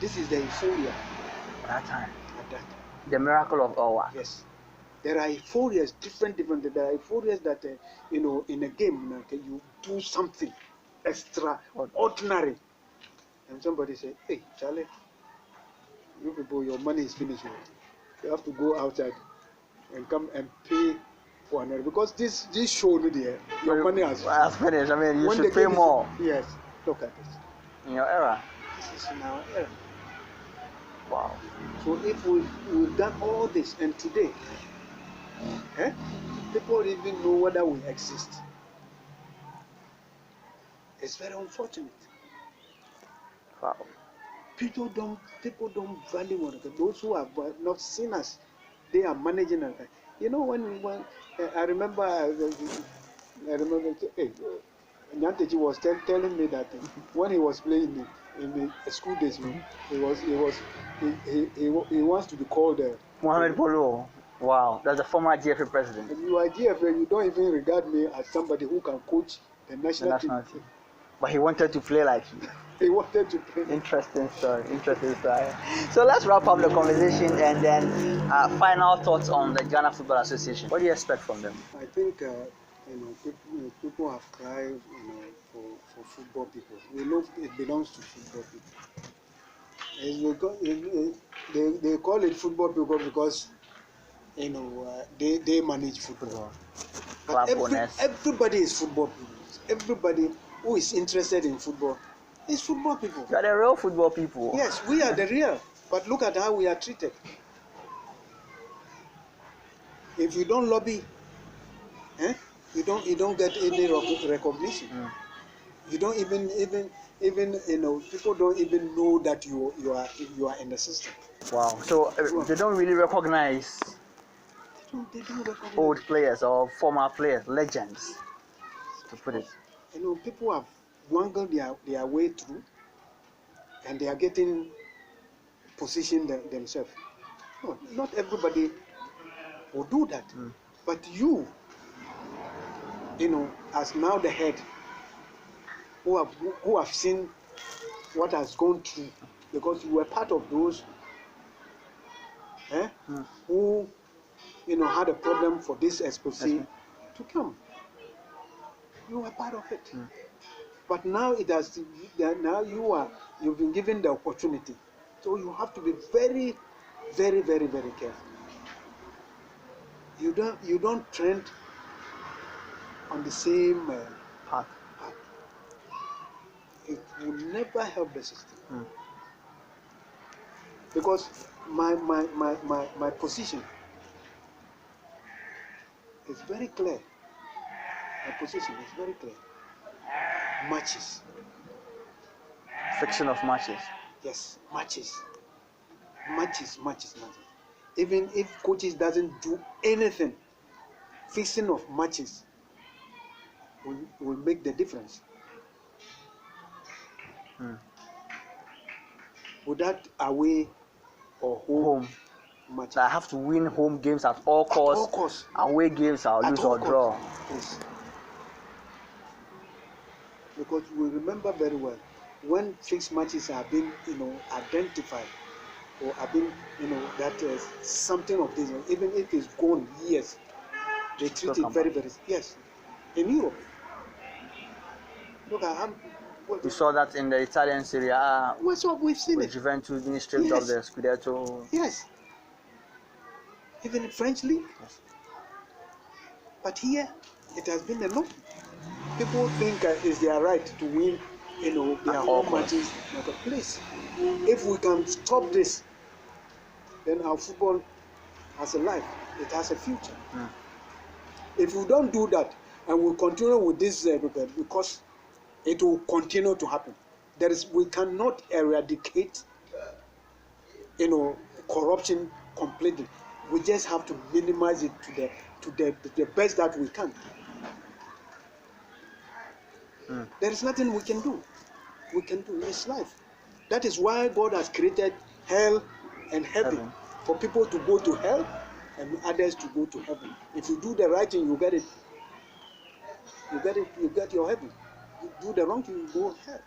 This is the euphoria. At that time. At that time. The miracle of our. Yes. There are euphorias, different. There are euphorias that in a game you do something extraordinary, and somebody say, "Hey, Charlie, you people, your money is finished. You have to go outside and come and pay for another because this show there, your money has finished. I mean, you should pay more." Yes, look at this. In your era. This is in our era. Wow. So if we've done all this, and today, people don't even know whether we exist. It's very unfortunate. Wow. People don't value one another. Those who have not seen us, they are managing us. You know when I remember, hey, Nyantechi was telling me that when he was playing in the school days, he wants to be called Mohammed Polo. Wow, that's the former GFA president. And you are GFA, you don't even regard me as somebody who can coach the national team. But he wanted to play like you. He wanted to play. Interesting story. So let's wrap up the conversation and then final thoughts on the Ghana Football Association. What do you expect from them? I think people have cried for football people. We know it belongs to football people. They call it football people because they manage football. But everybody is football people. Everybody who is interested in football is football people. You are the real football people. Yes, we are the real. But look at how we are treated. If you don't lobby, you don't get any recognition. You don't even people don't even know that you are in the system. Wow. So they don't really recognize. They don't recognize old players or former players, legends, to put it. People have wangled their way through, and they are getting positioned themselves. No, not everybody will do that. But you as now the head, who have seen what has gone through, because you were part of those who had a problem for this expose to come. You were part of it. But now you've been given the opportunity. So you have to be very, very, very, very careful. You don't trend on the same path. It will never help the system. Because my position is very clear. My position is very clear. Matches. Fixing of matches. Yes, matches. Even if coaches doesn't do anything, fixing of matches will make the difference. Without away or home matches. I have to win home games at all costs. Away games I'll lose or draw. Yes. Because we remember very well when fixed matches are being identified or have been that something of this, even if it's gone years, they treat it very, very yes. In Europe, look, We saw that in the Italian Serie A. What's up? We've seen with it. Juventus being stripped of the Scudetto. Yes. Even in French league. Yes. But here, it has been enough. People think it's their right to win, their home matches. Please, if we can stop this, then our football has a life. It has a future. If we don't do that, and we continue with this, because it will continue to happen. We cannot eradicate, corruption completely. We just have to minimize it to the best that we can. There is nothing we can do. It's life. That is why God has created hell and heaven. For people to go to hell and others to go to heaven. If you do the right thing, you get it. You get your heaven. You do the wrong thing, you go hell.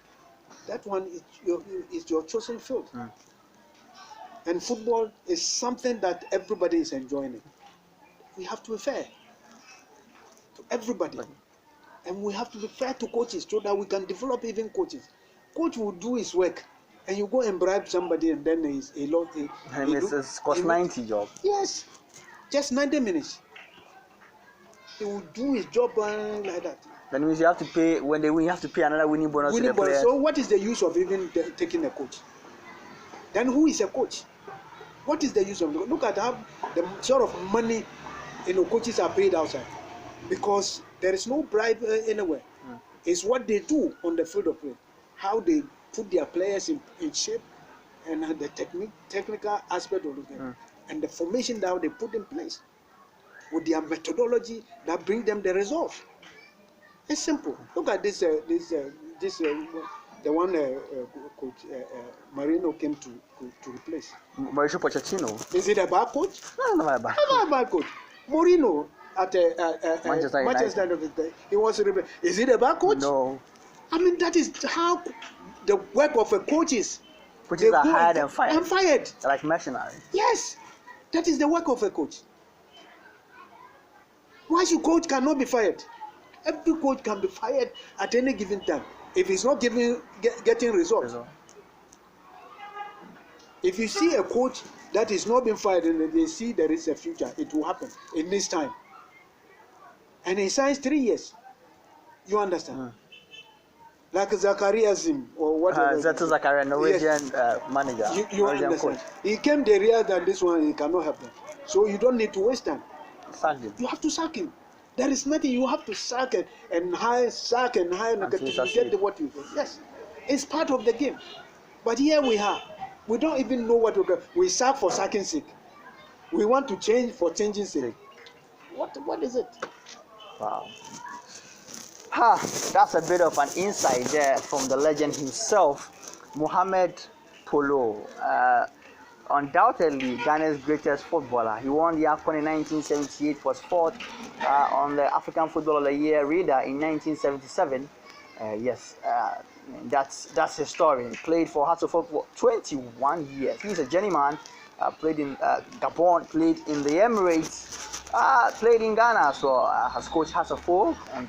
That one is your chosen field. And football is something that everybody is enjoying it. We have to be fair to everybody. And we have to be fair to coaches so that we can develop even coaches. Coach will do his work, and you go and bribe somebody, and then he's a lot. And it's cost 90 job. Yes, just 90 minutes. He will do his job like that. That means you have to pay, when they win, you have to pay another winning bonus to the player. So what is the use of even taking a coach? Then who is a coach? What is the use of it? Look at how the sort of money coaches are paid outside, because there is no bribe anywhere. It's what they do on the field of play, how they put their players in shape, and the technical aspect of the game, and the formation that they put in place with their methodology that bring them the results. It's simple. Look at this. The one coach Marino came to replace. Mauricio Pochettino. Is it a bad coach? No, not a bad coach. Not a bad coach. Mourinho at Manchester United. He was replaced. Is it a bad coach? No. I mean, that is how the work of a coach is. Coaches are hired and fired. And fired. Like mercenaries. Yes. That is the work of a coach. Why should coach cannot be fired? Every coach can be fired at any given time if he's not getting results. If you see a coach that is not being fired and they see there is a future, it will happen in this time. And he signs 3 years. You understand? Like Zakaria Zim or whatever. Zato Zakaria, Norwegian manager. You understand? Coach. He came the real than this one, he cannot help them. So you don't need to waste time. Sack him. You have to sack him. There is nothing you have to sack and hire to get what you get. Yes, it's part of the game. But here we are. We don't even know what we get. We sack for sacking sake. We want to change for changing sake. What is it? Wow. That's a bit of an insight there from the legend himself, Mohammed Polo. Undoubtedly Ghana's greatest footballer. He won the Afcon in 1978, was fourth on the African Footballer of the Year radar in 1977. That's his story. He played for Hearts of Oak for 21 years. He's a journeyman. Played in Gabon, played in the Emirates, played in Ghana as well. Has coached Hearts of Oak on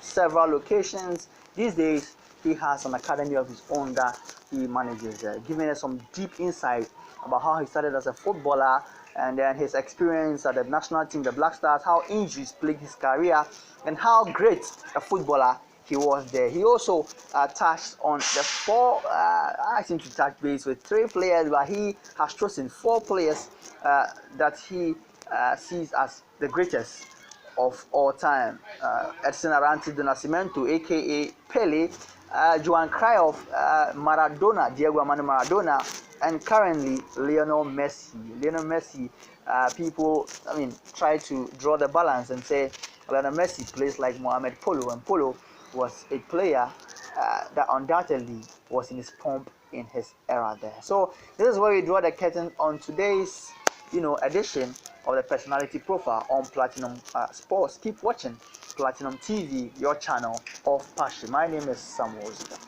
several locations. These days, he has an academy of his own that he manages, giving us some deep insight about how he started as a footballer and then his experience at the national team, the Black Stars, how injuries plagued his career, and how great a footballer he was there. He also touched on the four, I seem to touch base with 3 players, but he has chosen 4 players that he sees as the greatest of all time. Edson Arantes do Nascimento, aka Pele, Johan Cruyff, Maradona, Diego Armando Maradona, and currently Lionel Messi. Lionel Messi, people, try to draw the balance and say Lionel Messi plays like Mohammed Polo, and Polo was a player that undoubtedly was in his pomp in his era there. So this is where we draw the curtain on today's, edition of the Personality Profile on Platinum Sports. Keep watching Platinum TV, your channel of passion. My name is Samuel.